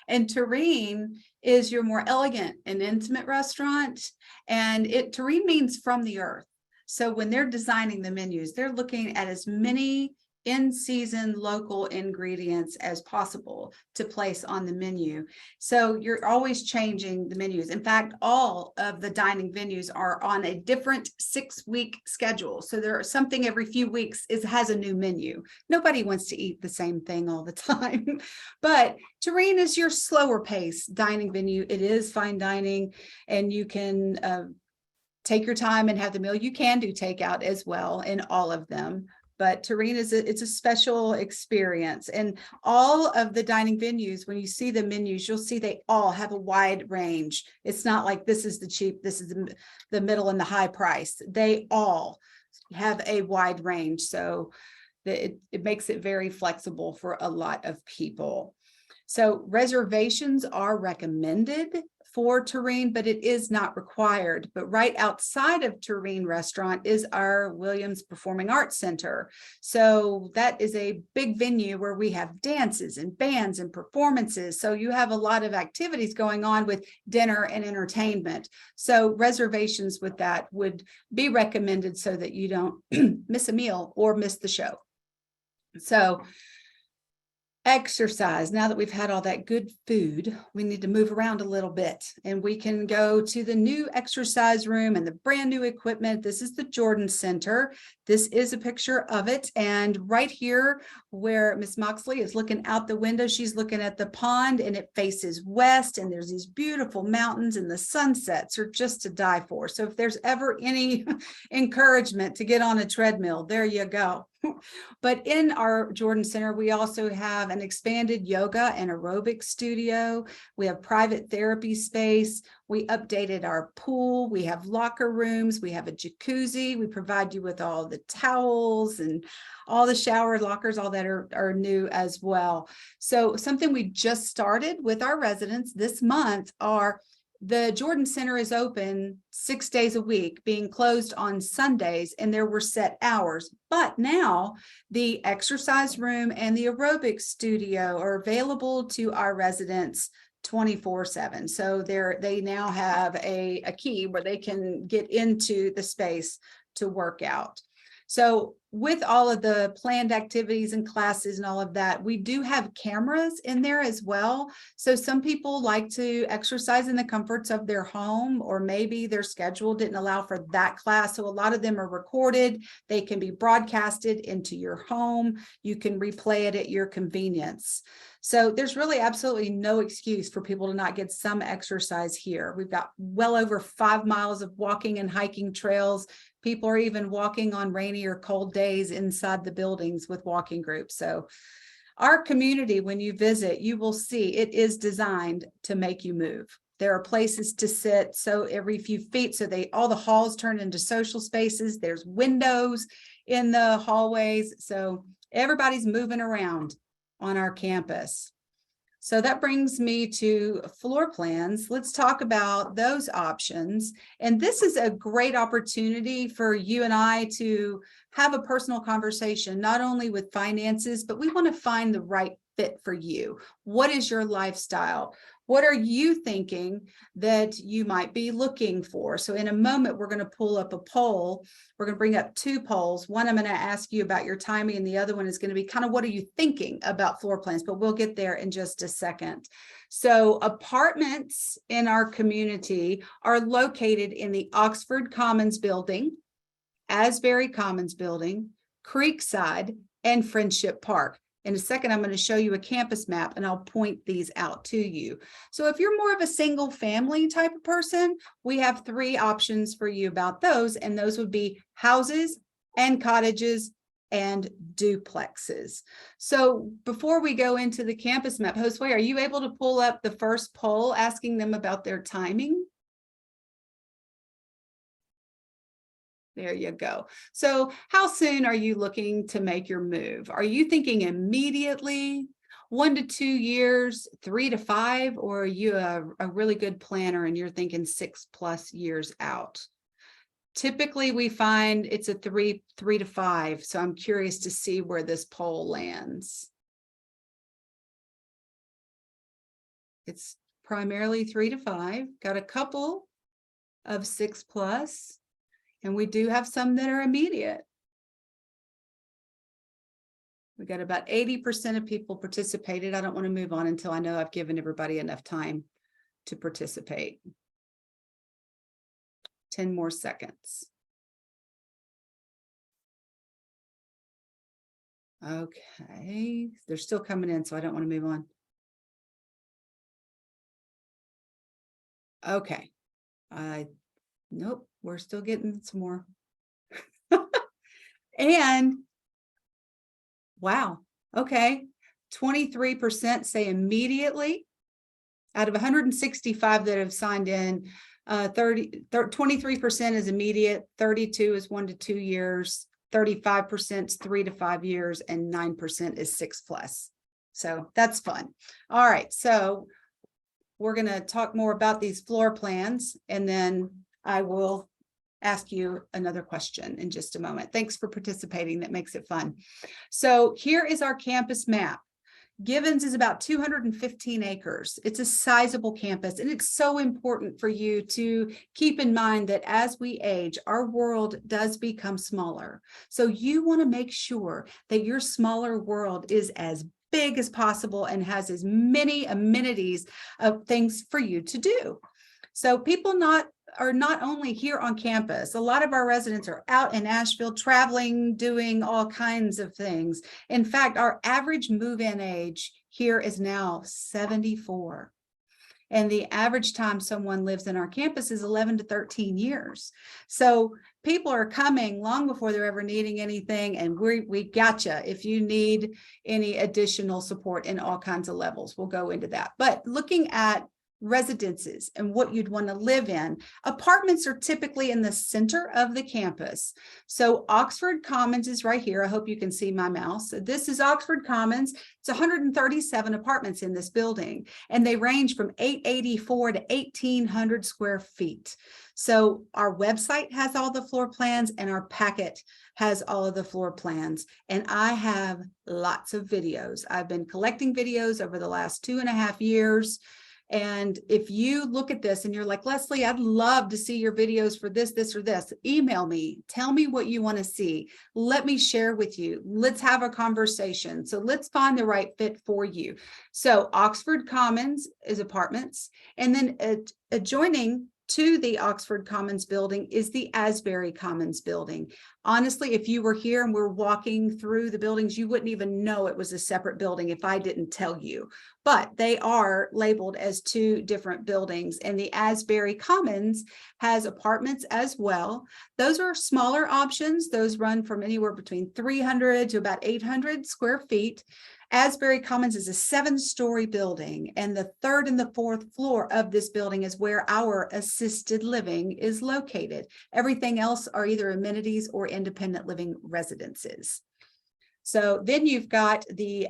And Terrine is your more elegant and intimate restaurant, and Terrine means from the earth. So when they're designing the menus, they're looking at as many in-season local ingredients as possible to place on the menu. So you're always changing the menus. In fact, all of the dining venues are on a different 6-week schedule. So there's something every few weeks has a new menu. Nobody wants to eat the same thing all the time. But Terrine is your slower pace dining venue. It is fine dining, and you can take your time and have the meal. You can do takeout as well in all of them. But Terrine it's a special experience, and all of the dining venues, when you see the menus, you'll see they all have a wide range. It's not like this is the cheap, this is the middle and the high price. They all have a wide range, so it makes it very flexible for a lot of people. So reservations are recommended for Terrine, but it is not required. But right outside of Terrine Restaurant is our Williams Performing Arts Center. So that is a big venue where we have dances and bands and performances. So you have a lot of activities going on with dinner and entertainment. So reservations with that would be recommended so that you don't miss a meal or miss the show. So exercise. Now that we've had all that good food, we need to move around a little bit, and we can go to the new exercise room and the brand new equipment. This is the Jordan Center. This is a picture of it. And right here where Miss Moxley is looking out the window, she's looking at the pond, and it faces west, and there's these beautiful mountains, and the sunsets are just to die for. So if there's ever any encouragement to get on a treadmill, there you go. But in our Jordan Center, we also have an expanded yoga and aerobic studio. We have private therapy space. We updated our pool. We have locker rooms. We have a jacuzzi. We provide you with all the towels and all the shower lockers, all that are new as well. So something we just started with our residents this month are the Jordan Center is open 6 days a week, being closed on Sundays, and there were set hours. But now the exercise room and the aerobics studio are available to our residents 24/7. So they now have a key where they can get into the space to work out. So with all of the planned activities and classes and all of that, we do have cameras in there as well. So some people like to exercise in the comforts of their home, or maybe their schedule didn't allow for that class. So a lot of them are recorded. They can be broadcasted into your home. You can replay it at your convenience. So there's really absolutely no excuse for people to not get some exercise here. We've got well over 5 miles of walking and hiking trails. People are even walking on rainy or cold days inside the buildings with walking groups. So our community, when you visit, you will see it is designed to make you move. There are places to sit, so every few feet, so all the halls turn into social spaces. There's windows in the hallways, so everybody's moving around on our campus. So that brings me to floor plans. Let's talk about those options. And this is a great opportunity for you and I to have a personal conversation, not only with finances, but we want to find the right fit for you. What is your lifestyle? What are you thinking that you might be looking for? So in a moment, we're going to pull up a poll. We're going to bring up 2 polls. One, I'm going to ask you about your timing, and the other one is going to be kind of what are you thinking about floor plans, but we'll get there in just a second. So apartments in our community are located in the Oxford Commons building, Asbury Commons building, Creekside, and Friendship Park. In a second, I'm going to show you a campus map and I'll point these out to you. So if you're more of a single family type of person, we have 3 options for you about those, and those would be houses and cottages and duplexes. So before we go into the campus map, Josue, are you able to pull up the first poll asking them about their timing? There you go. So how soon are you looking to make your move? Are you thinking immediately, 1 to 2 years, 3 to 5, or are you a really good planner and you're thinking 6+ years out? Typically, we find it's a 3 to 5. So I'm curious to see where this poll lands. It's primarily 3 to 5. Got a couple of 6+. And we do have some that are immediate. We got about 80% of people participated. I don't want to move on until I know I've given everybody enough time to participate. 10 more seconds. Okay, they're still coming in, so I don't want to move on. Okay, nope, we're still getting some more. And wow, okay, 23% say immediately. Out of 165 that have signed in, 23% is immediate, 32 is 1 to 2 years, 35% is 3 to 5 years, and 9% is 6+. So that's fun. All right, so we're going to talk more about these floor plans, and then I will ask you another question in just a moment. Thanks for participating. That makes it fun. So here is our campus map. Givens is about 215 acres. It's a sizable campus, and it's so important for you to keep in mind that as we age, our world does become smaller. So you want to make sure that your smaller world is as big as possible and has as many amenities of things for you to do. So people are not only here on campus. A lot of our residents are out in Asheville traveling, doing all kinds of things. In fact, our average move-in age here is now 74. And the average time someone lives in our campus is 11 to 13 years. So people are coming long before they're ever needing anything. And we gotcha if you need any additional support in all kinds of levels. We'll go into that. But looking at residences and what you'd want to live in. Apartments are typically in the center of the campus. So Oxford Commons is right here. I hope you can see my mouse. This is Oxford Commons. It's 137 apartments in this building, and they range from 884 to 1,800 square feet. So our website has all the floor plans, and our packet has all of the floor plans. And I have lots of videos. I've been collecting videos over the last 2.5 years. And if you look at this and you're like, Leslie, I'd love to see your videos for this, this, or this, email me, tell me what you want to see. Let me share with you. Let's have a conversation. So let's find the right fit for you. So Oxford Commons is apartments. And then adjoining to the Oxford Commons building is the Asbury Commons building. Honestly, if you were here and we're walking through the buildings, you wouldn't even know it was a separate building if I didn't tell you. But they are labeled as 2 different buildings, and the Asbury Commons has apartments as well. Those are smaller options. Those run from anywhere between 300 to about 800 square feet. Asbury Commons is a 7-story building, and the 3rd and the 4th floor of this building is where our assisted living is located. Everything else are either amenities or independent living residences. So then you've got the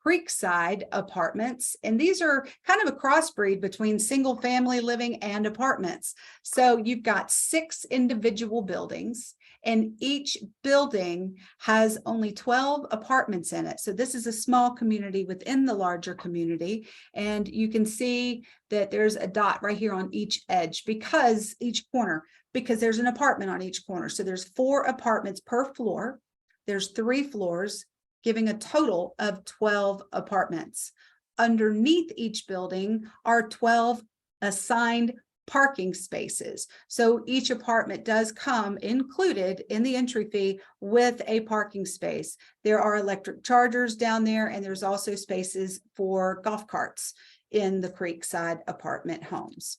Creekside apartments, and these are kind of a crossbreed between single family living and apartments. So you've got 6 individual buildings, and each building has only 12 apartments in it. So this is a small community within the larger community. And you can see that there's a dot right here on each edge because there's an apartment on each corner. So there's 4 apartments per floor. There's 3 floors, giving a total of 12 apartments. Underneath each building are 12 assigned parking spaces. So each apartment does come included in the entry fee with a parking space. There are electric chargers down there, and there's also spaces for golf carts in the Creekside apartment homes.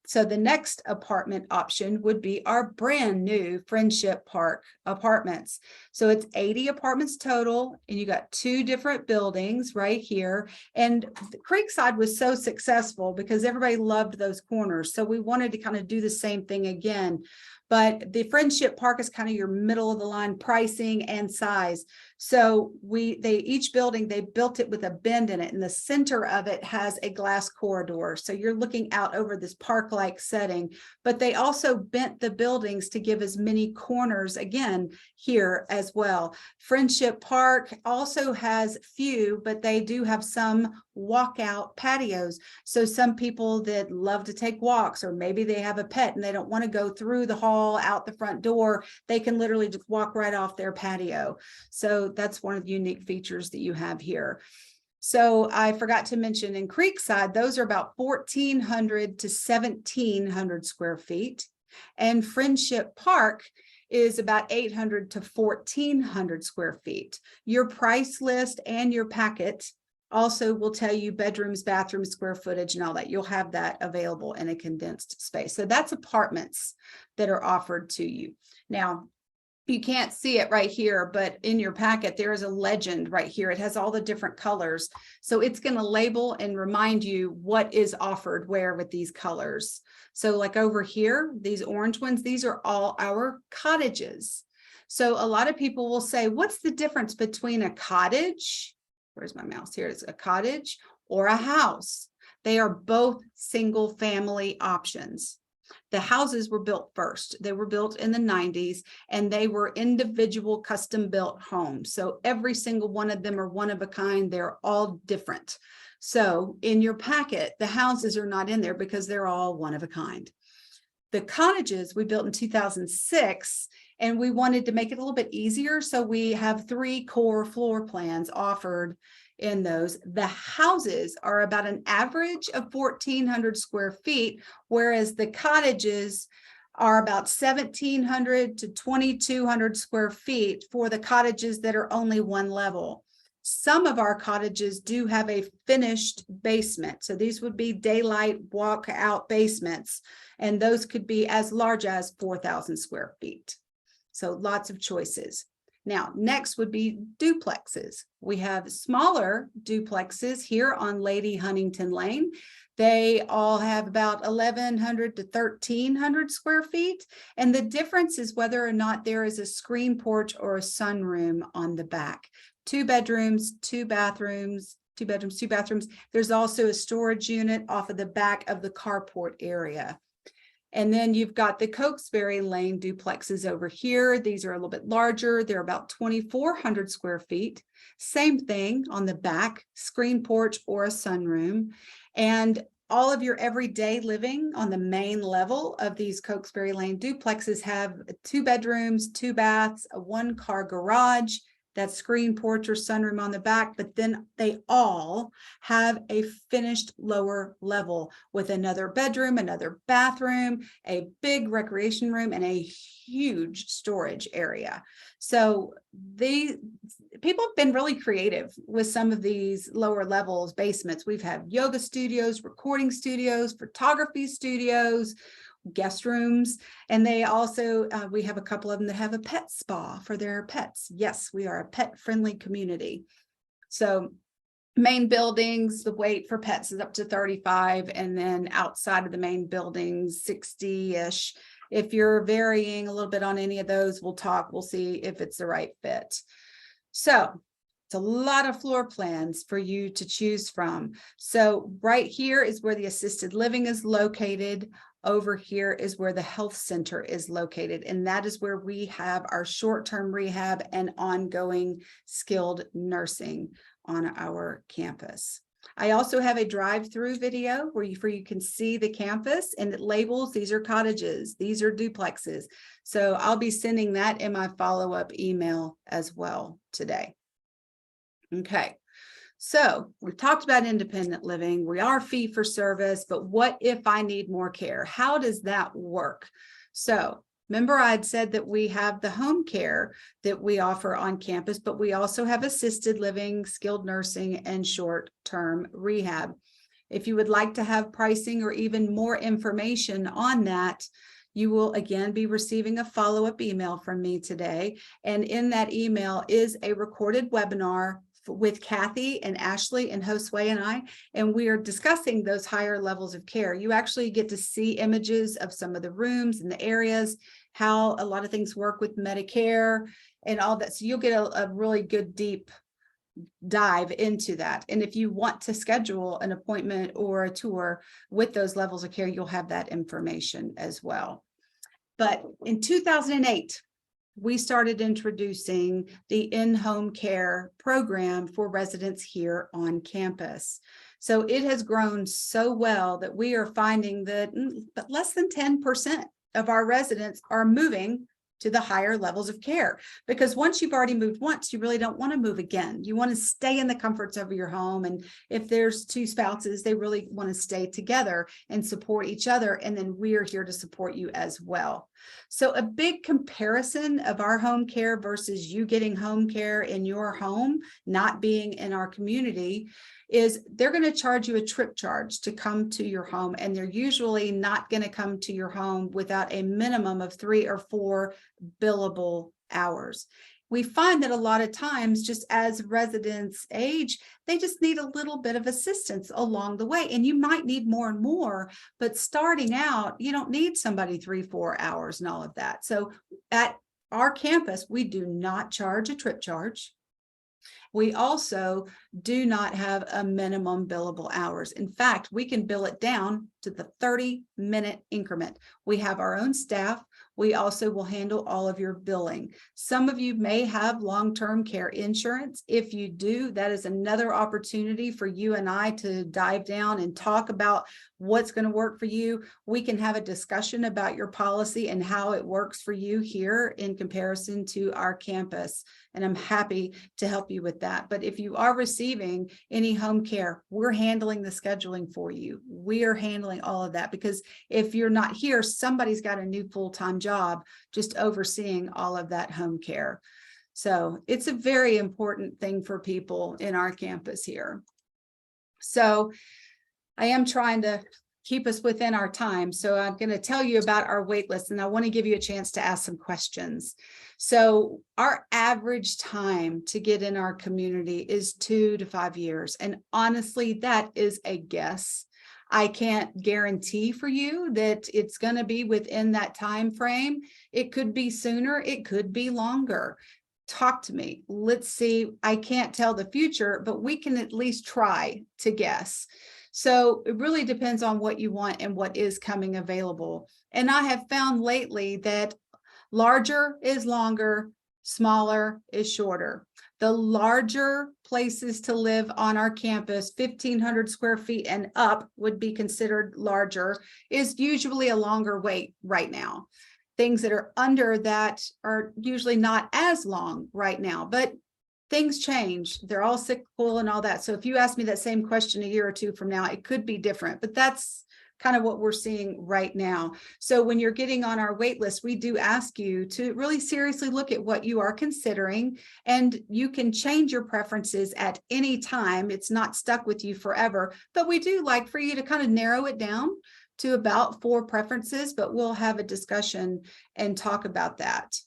So the next apartment option would be our brand new Friendship Park apartments. So it's 80 apartments total, and you got 2 different buildings right here. And Creekside was so successful because everybody loved those corners. So we wanted to kind of do the same thing again. But the Friendship Park is kind of your middle of the line pricing and size. So each building, they built it with a bend in it, and the center of it has a glass corridor. So you're looking out over this park-like setting, but they also bent the buildings to give as many corners again here as well. Friendship Park also has few, but they do have some walkout patios. So some people that love to take walks, or maybe they have a pet and they don't want to go through the hall out the front door, they can literally just walk right off their patio. So that's one of the unique features that you have here. So I forgot to mention in Creekside, those are about 1,400 to 1,700 square feet. And Friendship Park is about 800 to 1,400 square feet. Your price list and your packet also will tell you bedrooms, bathrooms, square footage, and all that. You'll have that available in a condensed space. So that's apartments that are offered to you. Now, you can't see it right here, but in your packet, there is a legend right here. It has all the different colors. So it's going to label and remind you what is offered where with these colors. So like over here, these orange ones, these are all our cottages. So a lot of people will say, what's the difference between a cottage? Where's my mouse? Here it's a cottage or a house. They are both single family options. The houses were built first. They were built in the 90s, and they were individual custom built homes. So every single one of them are one of a kind. They're all different. So in your packet, the houses are not in there because they're all one of a kind. The cottages we built in 2006, and we wanted to make it a little bit easier. So we have 3 core floor plans offered in those. The houses are about an average of 1,400 square feet, whereas the cottages are about 1,700 to 2,200 square feet for the cottages that are only one level. Some of our cottages do have a finished basement. So these would be daylight walk-out basements, and those could be as large as 4,000 square feet. So lots of choices. Now, next would be duplexes. We have smaller duplexes here on Lady Huntington Lane. They all have about 1,100 to 1,300 square feet. And the difference is whether or not there is a screen porch or a sunroom on the back. 2 bedrooms, 2 bathrooms, 2 bedrooms, 2 bathrooms. There's also a storage unit off of the back of the carport area. And then you've got the Cokesbury Lane duplexes over here. These are a little bit larger. They're about 2,400 square feet. Same thing on the back, screen porch or a sunroom. And all of your everyday living on the main level of these Cokesbury Lane duplexes have 2 bedrooms, 2 baths, a 1-car garage, that screen porch or sunroom on the back, but then they all have a finished lower level with another bedroom, another bathroom, a big recreation room, and a huge storage area. So people have been really creative with some of these lower levels basements. We've had yoga studios, recording studios, photography studios, guest rooms, and they also we have a couple of them that have a pet spa for their pets. Yes, we are a pet friendly community. So main buildings, the weight for pets is up to 35, and then outside of the main buildings 60-ish. If you're varying a little bit on any of those, we'll see if it's the right fit. So it's a lot of floor plans for you to choose from. So right here is where the assisted living is located. Over here is where the health center is located, and that is where we have our short-term rehab and ongoing skilled nursing on our campus. I also have a drive-through video where you can see the campus, and it labels these are cottages, these are duplexes. So I'll be sending that in my follow-up email as well today. Okay. So we've talked about independent living. We are fee for service, but what if I need more care? How does that work? So remember, I'd said that we have the home care that we offer on campus, but we also have assisted living, skilled nursing, and short-term rehab. If you would like to have pricing or even more information on that, you will again be receiving a follow-up email from me today. And in that email is a recorded webinar with Kathy and Ashley and Josue and I, and we are discussing those higher levels of care. You actually get to see images of some of the rooms and the areas, how a lot of things work with Medicare and all that. So you'll get a really good deep dive into that. And if you want to schedule an appointment or a tour with those levels of care, you'll have that information as well. But in 2008, we started introducing the InHome Care program for residents here on campus. So it has grown so well that we are finding that less than 10% of our residents are moving to the higher levels of care, because once you've already moved once, you really don't want to move again. You want to stay in the comforts of your home. And if there's two spouses, they really want to stay together and support each other. And then we're here to support you as well. So a big comparison of our home care versus you getting home care in your home, not being in our community, is they're going to charge you a trip charge to come to your home. And they're usually not going to come to your home without a minimum of 3 or 4 billable hours. We find that a lot of times, just as residents age, they just need a little bit of assistance along the way. And you might need more and more, but starting out, you don't need somebody 3-4 hours and all of that. So at our campus, we do not charge a trip charge. We also do not have a minimum billable hours. In fact, we can bill it down to the 30-minute increment. We have our own staff. We also will handle all of your billing. Some of you may have long-term care insurance. If you do, that is another opportunity for you and I to dive down and talk about what's going to work for you. We can have a discussion about your policy and how it works for you here in comparison to our campus. And I'm happy to help you with that. But if you are receiving any home care, we're handling the scheduling for you. We are handling all of that, because if you're not here, somebody's got a new full-time job just overseeing all of that home care. So it's a very important thing for people in our campus here. So I am trying to keep us within our time. So I'm going to tell you about our wait list, and I want to give you a chance to ask some questions. So our average time to get in our community is 2 to 5 years. And honestly, that is a guess. I can't guarantee for you that it's going to be within that time frame. It could be sooner. It could be longer. Talk to me. Let's see. I can't tell the future, but we can at least try to guess. So it really depends on what you want and what is coming available. And I have found lately that larger is longer, smaller is shorter. The larger places to live on our campus, 1,500 square feet and up, would be considered larger, is usually a longer wait right now. Things that are under that are usually not as long right now, but things change. They're all cyclical and all that. So if you ask me that same question a year or two from now, it could be different, but that's kind of what we're seeing right now. So when you're getting on our wait list, we do ask you to really seriously look at what you are considering, and you can change your preferences at any time. It's not stuck with you forever, but we do like for you to kind of narrow it down to about 4 preferences, but we'll have a discussion and talk about that.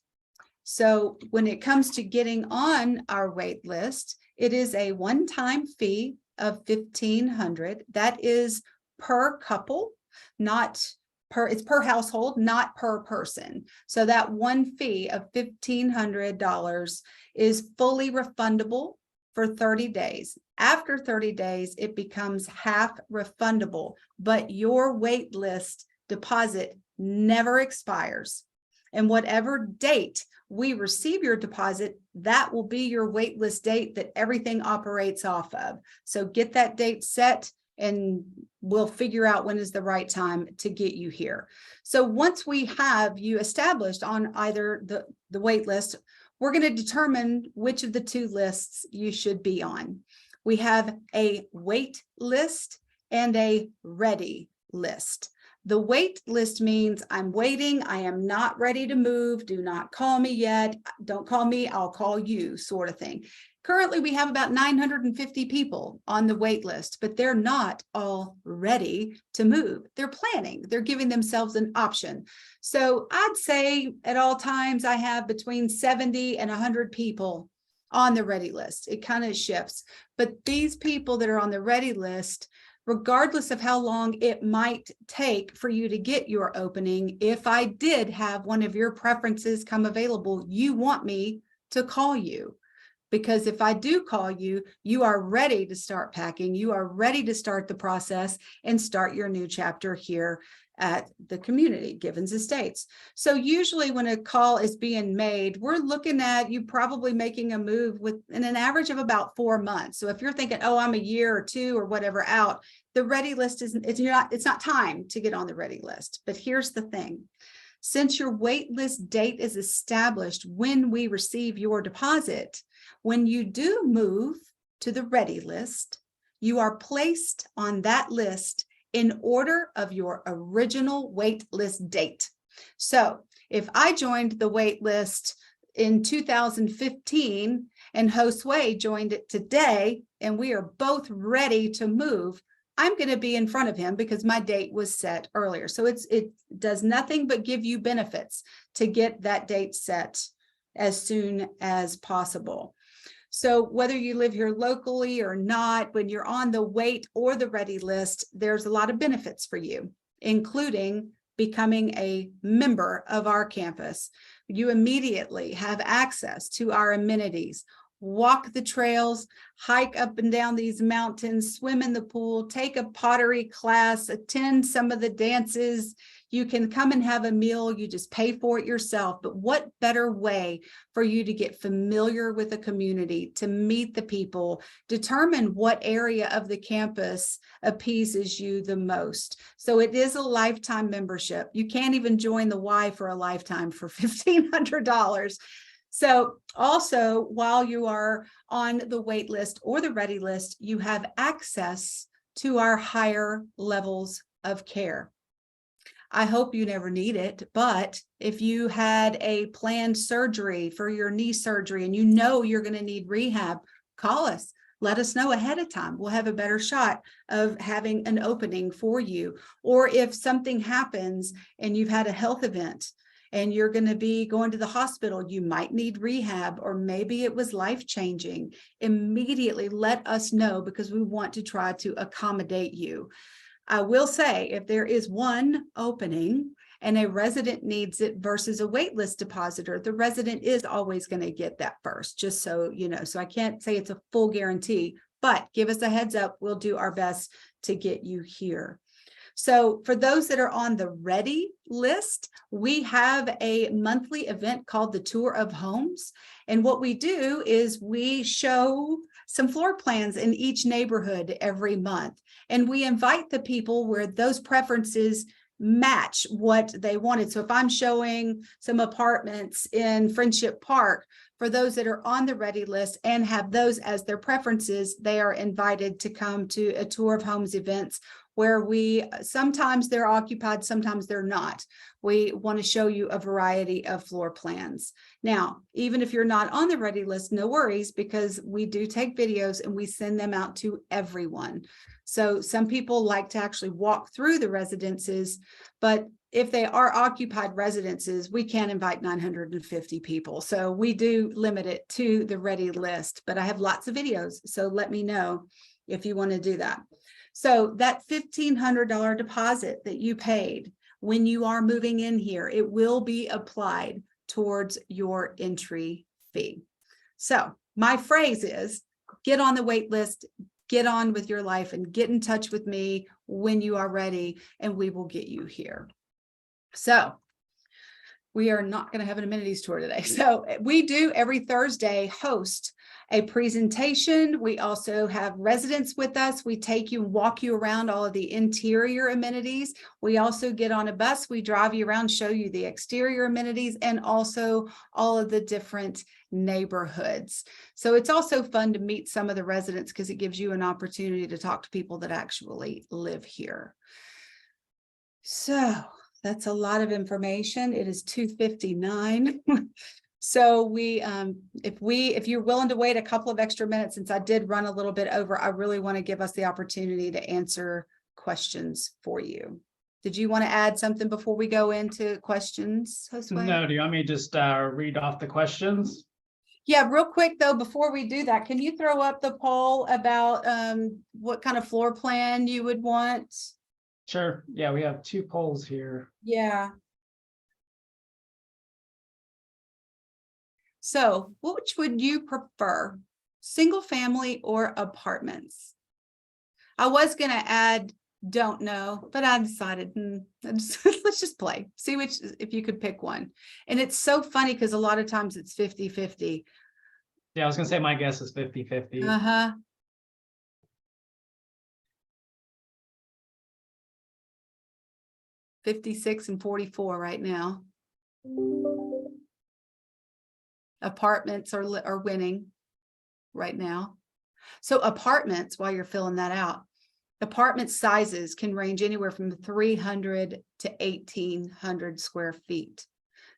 So when it comes to getting on our wait list, it is a one-time fee of $1,500. That is per couple, not per, it's per household, not per person. So that one fee of $1,500 is fully refundable for 30 days. After 30 days, it becomes half refundable, but your wait list deposit never expires. And whatever date we receive your deposit, that will be your wait list date that everything operates off of. So get that date set, and we'll figure out when is the right time to get you here. So once we have you established on either the wait list, we're going to determine which of the 2 lists you should be on. We have a wait list and a ready list. The wait list means I'm waiting, I am not ready to move, do not call me yet, don't call me, I'll call you, sort of thing. Currently, we have about 950 people on the wait list, but they're not all ready to move. They're planning, they're giving themselves an option. So I'd say at all times, I have between 70 and 100 people on the ready list. It kind of shifts, but these people that are on the ready list, regardless of how long it might take for you to get your opening, if I did have one of your preferences come available, you want me to call you. Because if I do call you, you are ready to start packing, you are ready to start the process and start your new chapter here at the community, Givens Estates. So usually when a call is being made, we're looking at you probably making a move within an average of about 4 months. So if you're thinking, oh, I'm a year or two or whatever out, the ready list it's not time to get on the ready list. But here's the thing. Since your wait list date is established when we receive your deposit, when you do move to the ready list, you are placed on that list in order of your original wait list date. So if I joined the wait list in 2015 and Josue joined it today, and we are both ready to move, I'm going to be in front of him because my date was set earlier. So it does nothing but give you benefits to get that date set as soon as possible. So whether you live here locally or not, when you're on the wait or the ready list, there's a lot of benefits for you, including becoming a member of our campus. You immediately have access to our amenities, walk the trails, hike up and down these mountains, swim in the pool, take a pottery class, attend some of the dances. You can come and have a meal. You just pay for it yourself. But what better way for you to get familiar with the community, to meet the people, determine what area of the campus appeases you the most. So it is a lifetime membership. You can't even join the Y for a lifetime for $1,500. So also, while you are on the wait list or the ready list, you have access to our higher levels of care. I hope you never need it, but if you had a planned surgery for your knee surgery and you know you're going to need rehab, call us. Let us know ahead of time. We'll have a better shot of having an opening for you. Or if something happens and you've had a health event and you're going to be going to the hospital, you might need rehab, or maybe it was life-changing. Immediately let us know because we want to try to accommodate you. I will say, if there is one opening and a resident needs it versus a waitlist depositor, the resident is always going to get that first, just so you know. So I can't say it's a full guarantee, but give us a heads up. We'll do our best to get you here. So for those that are on the ready list, we have a monthly event called the Tour of Homes. And what we do is we show some floor plans in each neighborhood every month. And we invite the people where those preferences match what they wanted. So if I'm showing some apartments in Friendship Park, for those that are on the ready list and have those as their preferences, they are invited to come to a Tour of Homes events where sometimes they're occupied, sometimes they're not. We want to show you a variety of floor plans. Now, even if you're not on the ready list, no worries, because we do take videos and we send them out to everyone. So some people like to actually walk through the residences, but if they are occupied residences, we can't invite 950 people. So we do limit it to the ready list, but I have lots of videos. So let me know if you want to do that. So that $1,500 deposit that you paid when you are moving in here, it will be applied towards your entry fee. So my phrase is get on the wait list, get on with your life, and get in touch with me when you are ready, and we will get you here. So we are not going to have an amenities tour today. So we do every Thursday host a presentation. We also have residents with us. We take you and walk you around all of the interior amenities. We also get on a bus. We drive you around, show you the exterior amenities and also all of the different neighborhoods. So it's also fun to meet some of the residents because it gives you an opportunity to talk to people that actually live here. So that's a lot of information. It is 2:59. So if you're willing to wait a couple of extra minutes, since I did run a little bit over, I really want to give us the opportunity to answer questions for you. Did you want to add something before we go into questions, Josue? No, do you want me to just read off the questions? Yeah, real quick though, before we do that, can you throw up the poll about what kind of floor plan you would want? Sure. Yeah, we have 2 polls here. Yeah. So which would you prefer, single family or apartments? I was going to add, don't know, but I decided, let's just play, see if you could pick one. And it's so funny because a lot of times it's 50-50. Yeah, I was gonna say my guess is 50-50. Uh-huh. $56 and $44 right now. Apartments are winning right now. So apartments, while you're filling that out, apartment sizes can range anywhere from 300 to 1,800 square feet.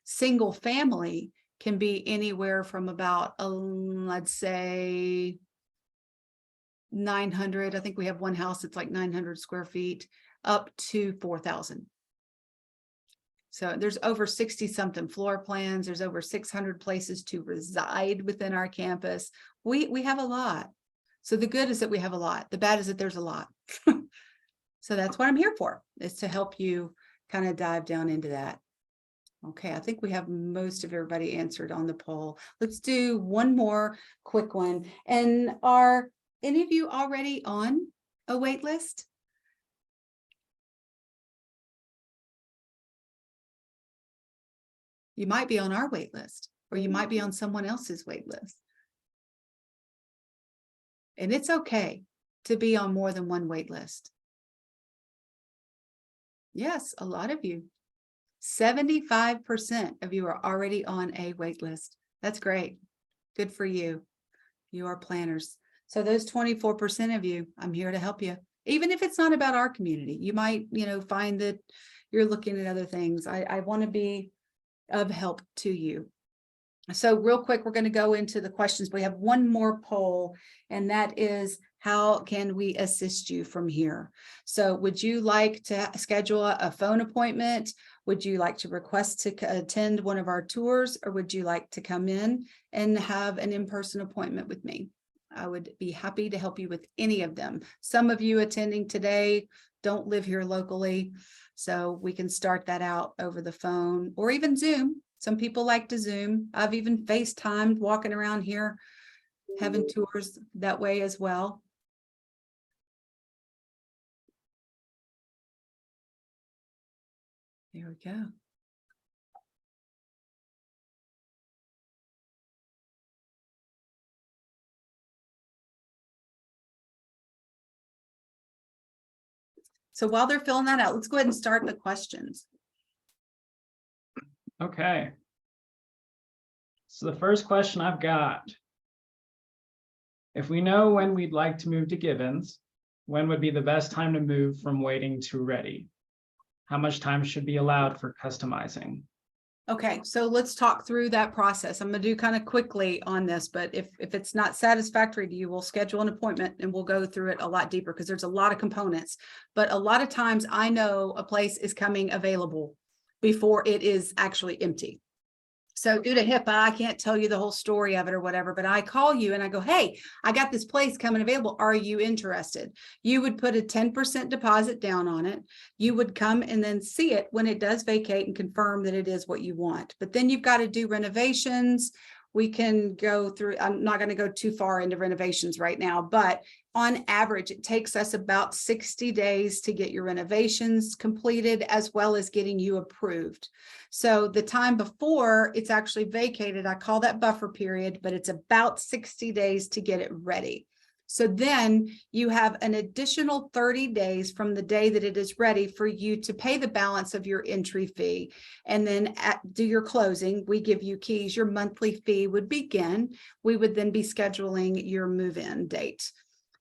Single family can be anywhere from about, let's say 900. I think we have one house that's like 900 square feet up to 4,000. So there's over 60 something floor plans. There's over 600 places to reside within our campus. We have a lot. So the good is that we have a lot. The bad is that there's a lot. So that's what I'm here for, is to help you kind of dive down into that. Okay, I think we have most of everybody answered on the poll. Let's do one more quick one. And are any of you already on a wait list? You might be on our wait list, or you might be on someone else's wait list. And it's okay to be on more than one wait list. Yes, a lot of you. 75% of you are already on a wait list. That's great. Good for you. You are planners. So those 24% of you, I'm here to help you. Even if it's not about our community, you might, find that you're looking at other things. I want to be of help to you. So real quick, we're going to go into the questions. We have one more poll, and that is, how can we assist you from here? So would you like to schedule a phone appointment? Would you like to request to attend one of our tours, or would you like to come in and have an in-person appointment with me? I would be happy to help you with any of them. Some of you attending today don't live here locally, so we can start that out over the phone or even Zoom. Some people like to Zoom. I've even FaceTimed walking around here, having tours that way as well. There we go. So while they're filling that out, let's go ahead and start the questions. Okay. So the first question I've got, if we know when we'd like to move to Givens, when would be the best time to move from waiting to ready? How much time should be allowed for customizing? Okay, so let's talk through that process. I'm going to do kind of quickly on this, but if it's not satisfactory to you, we'll schedule an appointment and we'll go through it a lot deeper because there's a lot of components. But a lot of times I know a place is coming available before it is actually empty. So due to HIPAA, I can't tell you the whole story of it or whatever, but I call you and I go, hey, I got this place coming available. Are you interested? You would put a 10% deposit down on it. You would come and then see it when it does vacate and confirm that it is what you want. But then you've got to do renovations. we can go through, I'm not going to go too far into renovations right now, but on average, it takes us about 60 days to get your renovations completed, as well as getting you approved. So the time before it's actually vacated, I call that buffer period, but it's about 60 days to get it ready. So then you have an additional 30 days from the day that it is ready for you to pay the balance of your entry fee. And then do your closing. We give you keys. Your monthly fee would begin. We would then be scheduling your move-in date.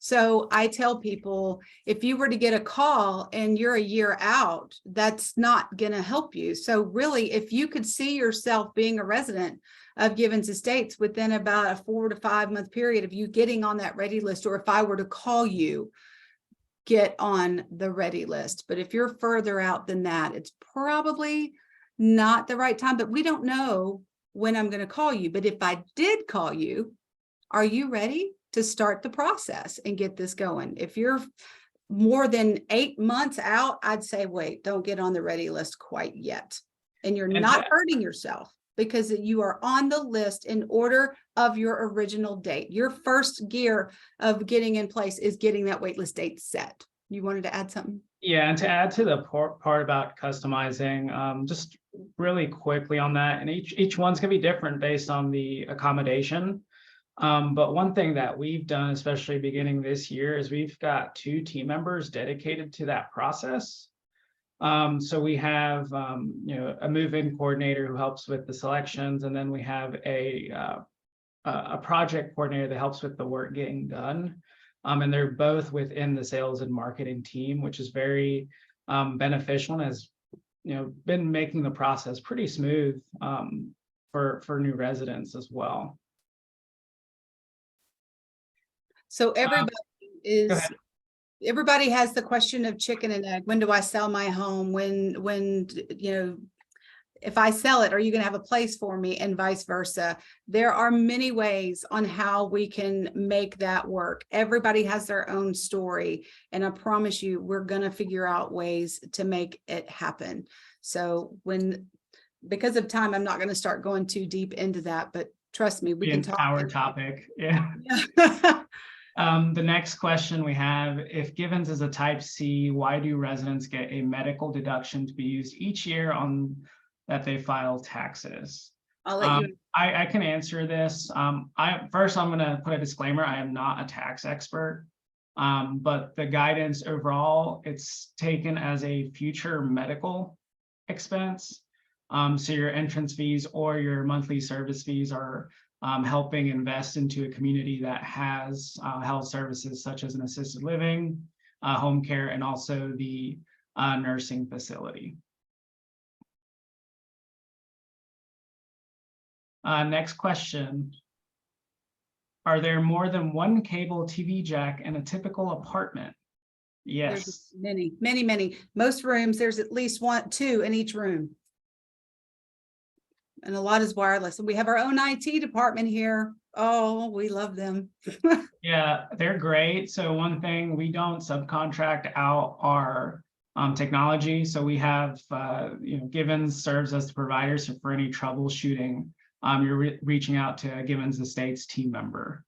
So I tell people, if you were to get a call and you're a year out, that's not going to help you. So really, if you could see yourself being a resident of Givens Estates within about a 4 to 5 month period of you getting on that ready list, or if I were to call you, get on the ready list. But if you're further out than that, it's probably not the right time. But we don't know when I'm going to call you. But if I did call you, are you ready to start the process and get this going? If you're more than 8 months out, I'd say, wait, don't get on the ready list quite yet. And you're not hurting yourself, because you are on the list in order of your original date. Your first gear of getting in place is getting that waitlist date set. You wanted to add something? Yeah, and to add to the part about customizing, just really quickly on that, and each one's gonna be different based on the accommodation. But one thing that we've done, especially beginning this year, is we've got 2 team members dedicated to that process. So we have, a move-in coordinator who helps with the selections, and then we have a project coordinator that helps with the work getting done. And they're both within the sales and marketing team, which is very beneficial and has, been making the process pretty smooth for new residents as well. So everybody has the question of chicken and egg. When do I sell my home? When if I sell it, are you going to have a place for me, and vice versa? There are many ways on how we can make that work. Everybody has their own story, and I promise you, we're going to figure out ways to make it happen. So because of time, I'm not going to start going too deep into that, but trust me, we can talk. Our topic. Yeah. The next question we have, if Givens is a type C, why do residents get a medical deduction to be used each year on that they file taxes? I'll let you. I can answer this. I'm going to put a disclaimer. I am not a tax expert, but the guidance overall, it's taken as a future medical expense. So your entrance fees or your monthly service fees are helping invest into a community that has health services such as an assisted living, home care, and also the nursing facility. Next question. Are there more than one cable TV jack in a typical apartment? Yes. There's many, many, many. Most rooms, there's at least 2 in each room. And a lot is wireless. And we have our own IT department here. Oh, we love them. Yeah, they're great. So one thing, we don't subcontract out our technology. So we have, Givens serves as the provider. So for any troubleshooting, you're reaching out to a Givens Estates team member.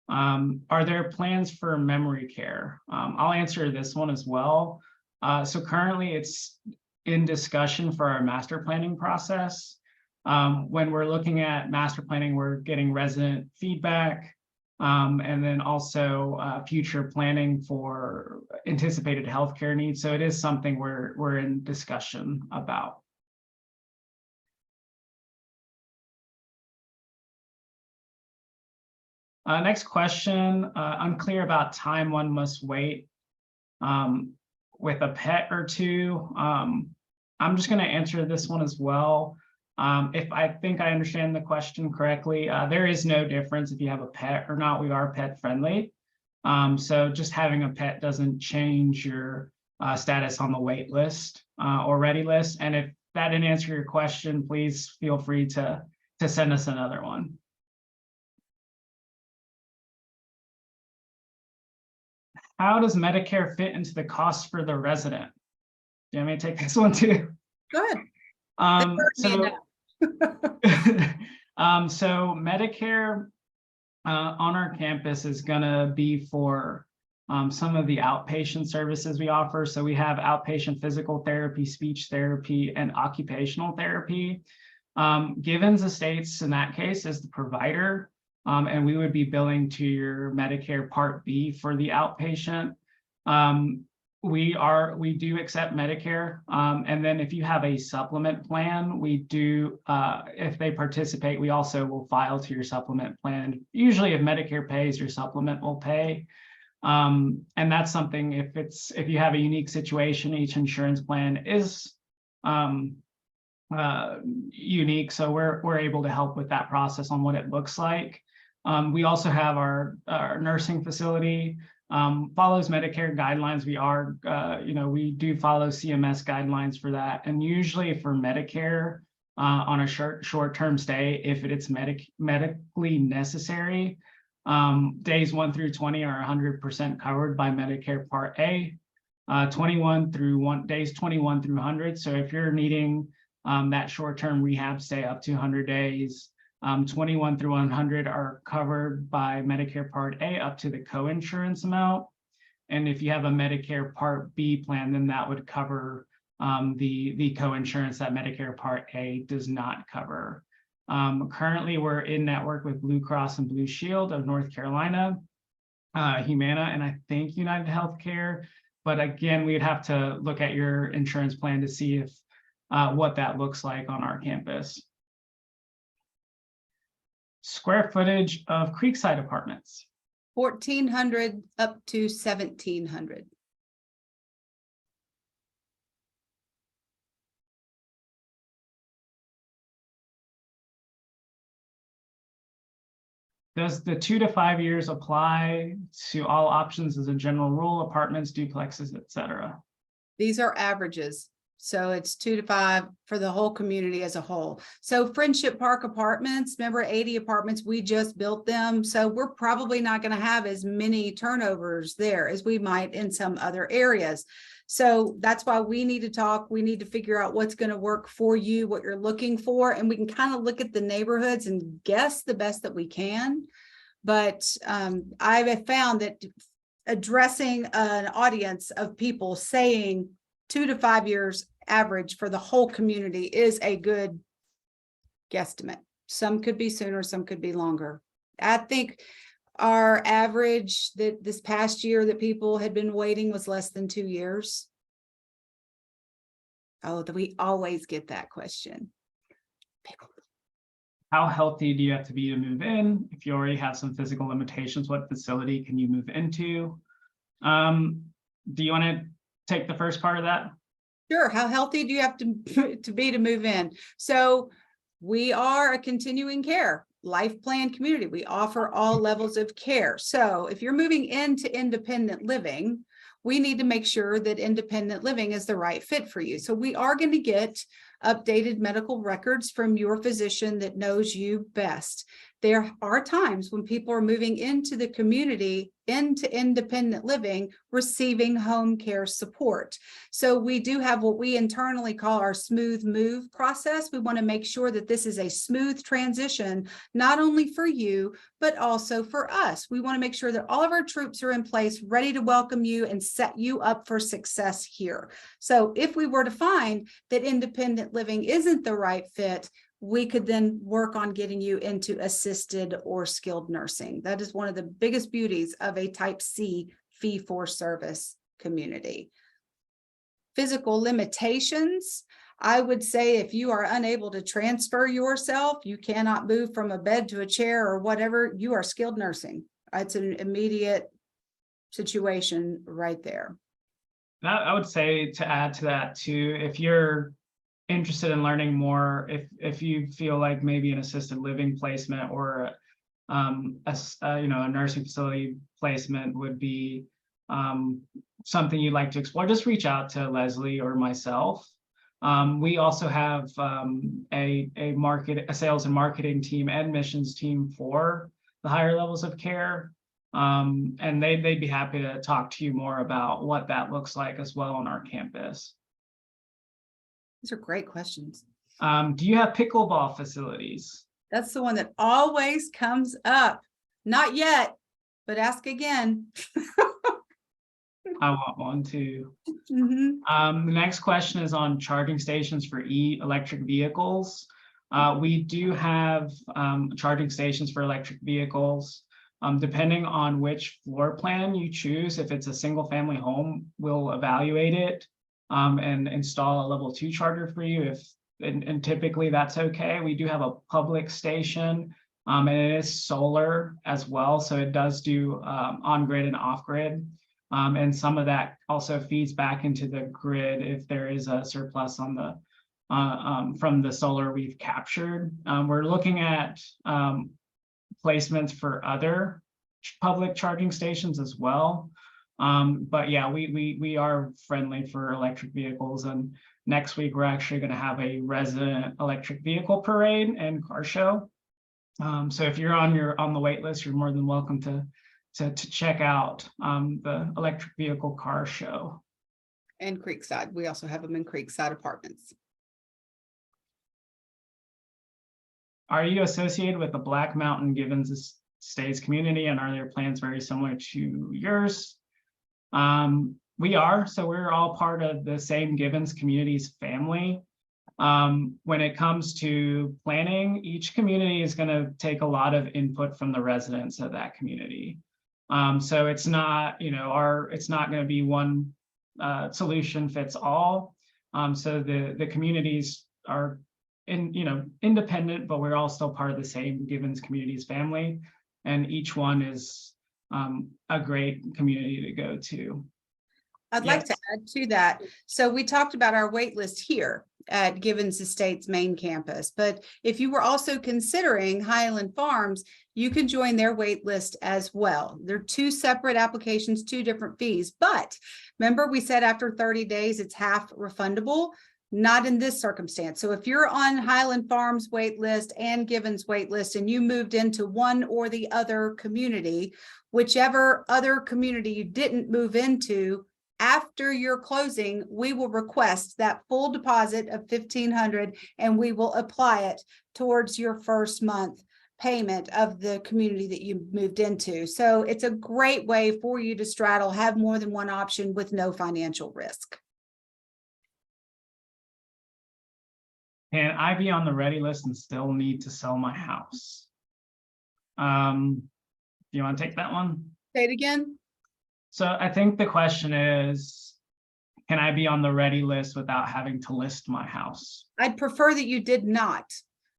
Are there plans for memory care? I'll answer this one as well. So currently it's in discussion for our master planning process. When we're looking at master planning, we're getting resident feedback, and then also future planning for anticipated healthcare needs. So it is something we're in discussion about. Next question, unclear about time one must wait with a pet or 2. I'm just going to answer this one as well. If I think I understand the question correctly, there is no difference if you have a pet or not. We are pet friendly. So just having a pet doesn't change your status on the wait list or ready list. And if that didn't answer your question, please feel free to send us another one. How does Medicare fit into the cost for the resident? Do you want me to take this one too? Good. So So Medicare on our campus is going to be for some of the outpatient services we offer. So we have outpatient physical therapy, speech therapy, and occupational therapy. Givens Estates in that case is the provider, and we would be billing to your Medicare Part B for the outpatient. We do accept Medicare, and then if you have a supplement plan, we do, if they participate, we also will file to your supplement plan. Usually if Medicare pays, your supplement will pay. And that's something, if you have a unique situation, each insurance plan is unique. So we're able to help with that process on what it looks like. We also have our nursing facility, follows Medicare guidelines. We do follow CMS guidelines for that. And usually for Medicare, on a short-term stay, if it's medically necessary, days 1 through 20 are 100% covered by Medicare Part A, days 21 through 100. So if you're needing that short-term rehab stay up to 100 days, 21 through 100 are covered by Medicare Part A up to the co-insurance amount. And if you have a Medicare Part B plan, then that would cover the co-insurance that Medicare Part A does not cover. Currently, we're in network with Blue Cross and Blue Shield of North Carolina, Humana, and I think United Healthcare. But again, we'd have to look at your insurance plan to see if what that looks like on our campus. Square footage of Creekside Apartments. 1,400 up to 1,700. Does the 2 to 5 years apply to all options as a general rule, apartments, duplexes, et cetera? These are averages. So it's 2 to 5 for the whole community as a whole. So Friendship Park Apartments, remember 80 apartments, we just built them. So we're probably not going to have as many turnovers there as we might in some other areas. So that's why we need to talk. We need to figure out what's going to work for you, what you're looking for, and we can kind of look at the neighborhoods and guess the best that we can. But I have found that addressing an audience of people saying 2 to 5 years average for the whole community is a good guesstimate. Some could be sooner, some could be longer. I think our average that this past year that people had been waiting was less than 2 years. Oh, we always get that question. How healthy do you have to be to move in? If you already have some physical limitations, what facility can you move into? Do you want to take the first part of that? Sure. How healthy do you have to be to move in? So we are a continuing care life plan community. We offer all levels of care. So if you're moving into independent living, we need to make sure that independent living is the right fit for you. So we are going to get updated medical records from your physician that knows you best. There are times when people are moving into the community, into independent living, receiving home care support. So we do have what we internally call our smooth move process. We want to make sure that this is a smooth transition, not only for you, but also for us. We want to make sure that all of our troops are in place, ready to welcome you and set you up for success here. So if we were to find that independent living isn't the right fit, we could then work on getting you into assisted or skilled nursing. That is one of the biggest beauties of a type C fee-for-service community. Physical limitations. I would say if you are unable to transfer yourself, you cannot move from a bed to a chair or whatever, you are skilled nursing. It's an immediate situation right there. I would say, to add to that too, if you're interested in learning more, if you feel like maybe an assisted living placement or a nursing facility placement would be something you'd like to explore, just reach out to Leslie or myself. We also have a sales and marketing team and admissions team for the higher levels of care. And they'd be happy to talk to you more about what that looks like as well on our campus. These are great questions. Do you have pickleball facilities? That's the one that always comes up. Not yet, but ask again. I want one too. Mhm. The next question is on charging stations for electric vehicles. We do have charging stations for electric vehicles. Depending on which floor plan you choose, if it's a single family home, we'll evaluate it and install a level 2 charger for you. And typically that's okay. We do have a public station and it is solar as well. So it does do on-grid and off-grid. And some of that also feeds back into the grid if there is a surplus on the from the solar we've captured. We're looking at placements for other public charging stations as well. But yeah, we are friendly for electric vehicles, and next week we're actually going to have a resident electric vehicle parade and car show. So if you're on the wait list, you're more than welcome to check out the electric vehicle car show. And Creekside. We also have them in Creekside Apartments. Are you associated with the Black Mountain Givens Estates community, and are there plans very similar to yours? We are, so we're all part of the same Givens Communities family. When it comes to planning, each community is going to take a lot of input from the residents of that community. So it's not, it's not going to be one solution fits all. So the communities are independent, but we're all still part of the same Givens Communities family, and each one is a great community to go to. I'd like to add to that. So we talked about our wait list here at Givens Estates main campus, but if you were also considering Highland Farms, you can join their wait list as well. They're two separate applications, two different fees, but remember we said after 30 days, it's half refundable. Not in this circumstance. So if you're on Highland Farms wait list and Givens wait list and you moved into one or the other community, whichever other community you didn't move into, after your closing, we will request that full deposit of $1,500 and we will apply it towards your first month payment of the community that you moved into. So it's a great way for you to straddle, have more than one option with no financial risk. Can I be on the ready list and still need to sell my house? Do you want to take that one? Say it again. So I think the question is, can I be on the ready list without having to list my house? I'd prefer that you did not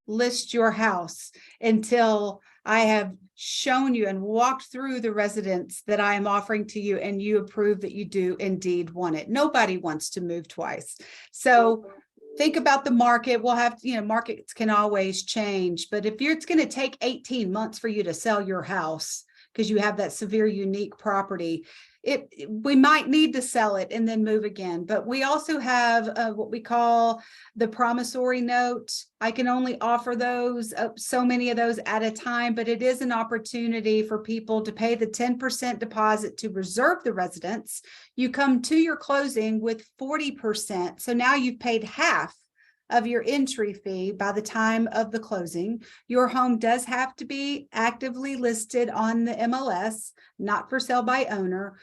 list your house until I have shown you and walked through the residence that I am offering to you and you approve that you do indeed want it. Nobody wants to move twice. So think about the market. We'll have, markets can always change, but if it's going to take 18 months for you to sell your house because you have that severe unique property, we might need to sell it and then move again. But we also have what we call the promissory note. I can only offer those, so many of those at a time, but it is an opportunity for people to pay the 10% deposit to reserve the residence. You come to your closing with 40%. So now you've paid half of your entry fee by the time of the closing. Your home does have to be actively listed on the MLS, not for sale by owner,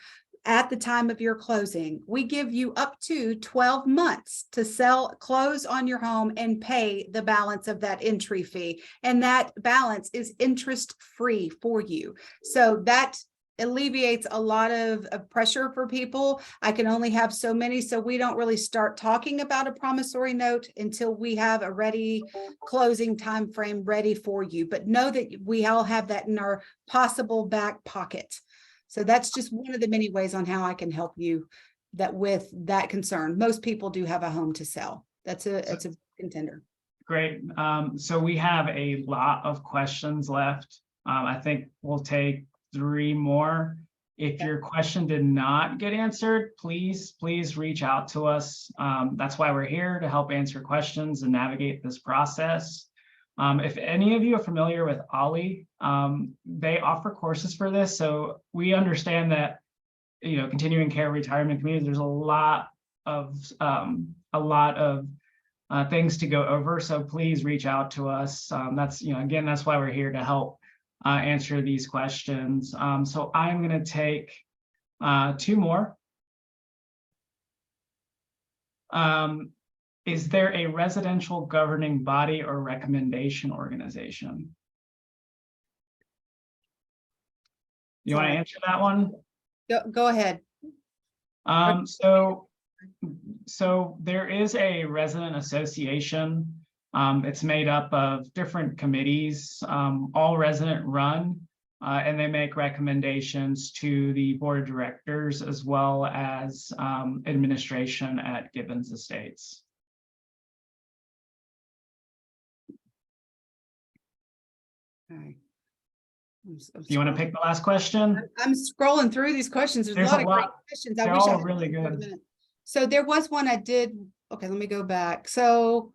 at the time of your closing. We give you up to 12 months to close on your home and pay the balance of that entry fee. And that balance is interest-free for you. So that alleviates a lot of pressure for people. I can only have so many, so we don't really start talking about a promissory note until we have a ready closing time frame ready for you. But know that we all have that in our possible back pocket. So that's just one of the many ways on how I can help you with that concern. Most people do have a home to sell. It's a contender. Great. So we have a lot of questions left. I think we'll take 3 more. If your question did not get answered, please reach out to us. That's why we're here, to help answer questions and navigate this process. If any of you are familiar with Ollie, they offer courses for this. So we understand that, continuing care retirement communities, there's a lot of things to go over. So please reach out to us. That's, again, that's why we're here to help answer these questions. So I'm going to take two more. Is there a residential governing body or recommendation organization? You want to answer that one? Go ahead. So there is a resident association. It's made up of different committees, all resident run, and they make recommendations to the board of directors as well as administration at Gibbons Estates. Okay. Do you want to pick the last question? I'm scrolling through these questions. There's a lot of great questions. I They're wish I all had really more good. minute. So there was one I did. Okay, let me go back. So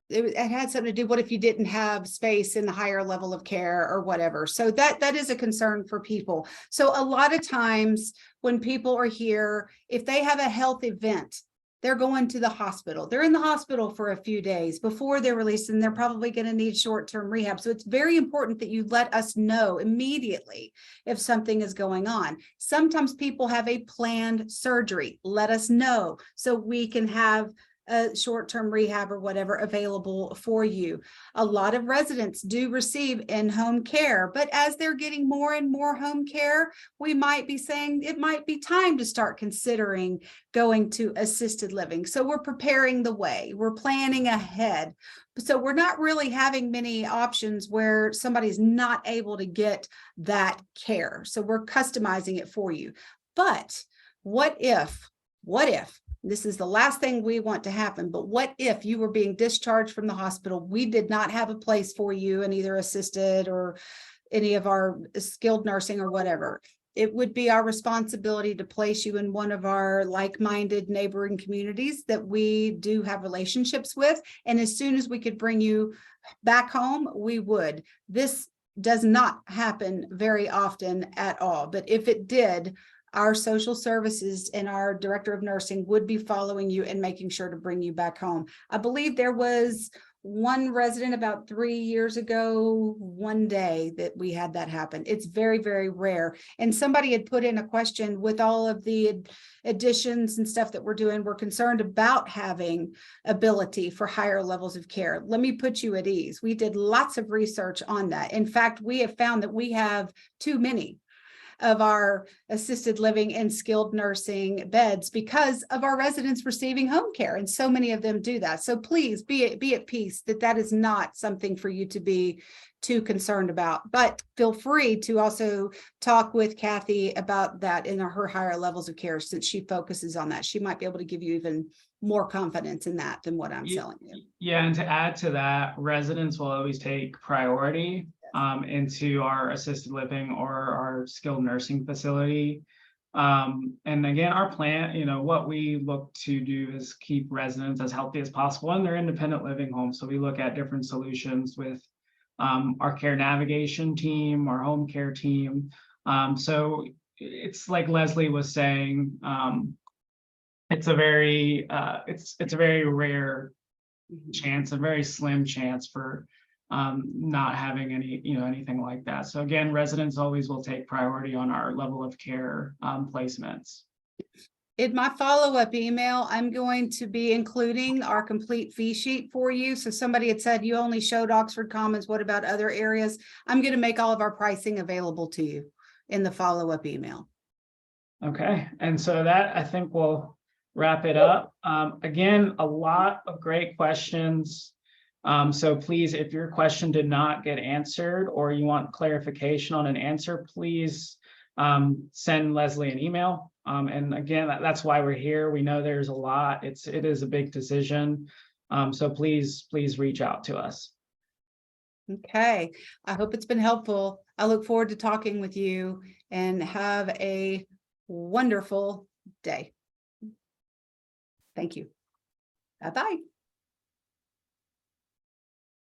it had something to do, what if you didn't have space in the higher level of care or whatever? So that is a concern for people. So a lot of times when people are here, if they have a health event, they're going to the hospital. They're in the hospital for a few days before they're released, and they're probably going to need short-term rehab. So it's very important that you let us know immediately if something is going on. Sometimes people have a planned surgery. Let us know so we can have a short-term rehab or whatever available for you. A lot of residents do receive in-home care, but as they're getting more and more home care, we might be saying it might be time to start considering going to assisted living. So we're preparing the way, we're planning ahead. So we're not really having many options where somebody's not able to get that care. So we're customizing it for you. But what if, this is the last thing we want to happen, but what if you were being discharged from the hospital? We did not have a place for you in either assisted or any of our skilled nursing or whatever. It would be our responsibility to place you in one of our like-minded neighboring communities that we do have relationships with. And as soon as we could bring you back home, we would. This does not happen very often at all, but if it did, our social services and our director of nursing would be following you and making sure to bring you back home. I believe there was one resident about 3 years ago, one day that we had that happen. It's very, very rare. And somebody had put in a question with all of the additions and stuff that we're doing. We're concerned about having ability for higher levels of care. Let me put you at ease. We did lots of research on that. In fact, we have found that we have too many of our assisted living and skilled nursing beds because of our residents receiving home care. And so many of them do that. So please be at peace that that is not something for you to be too concerned about, but feel free to also talk with Kathy about that in her higher levels of care, since she focuses on that. She might be able to give you even more confidence in that than what I'm telling you. Yeah, and to add to that, residents will always take priority into our assisted living or our skilled nursing facility. And again, our plan, what we look to do is keep residents as healthy as possible in their independent living home. So we look at different solutions with our care navigation team, our home care team. So it's like Leslie was saying, it's a very rare chance, a very slim chance for not having anything like that. So again, residents always will take priority on our level of care placements. In my follow-up email, I'm going to be including our complete fee sheet for you. So somebody had said you only showed Oxford Commons. What about other areas? I'm going to make all of our pricing available to you in the follow-up email. Okay, and so that I think will wrap it up. Again, a lot of great questions. So please, if your question did not get answered or you want clarification on an answer, please send Leslie an email. And again, that's why we're here. We know there's a lot. It is a big decision. So please reach out to us. Okay, I hope it's been helpful. I look forward to talking with you, and have a wonderful day. Thank you. Bye-bye.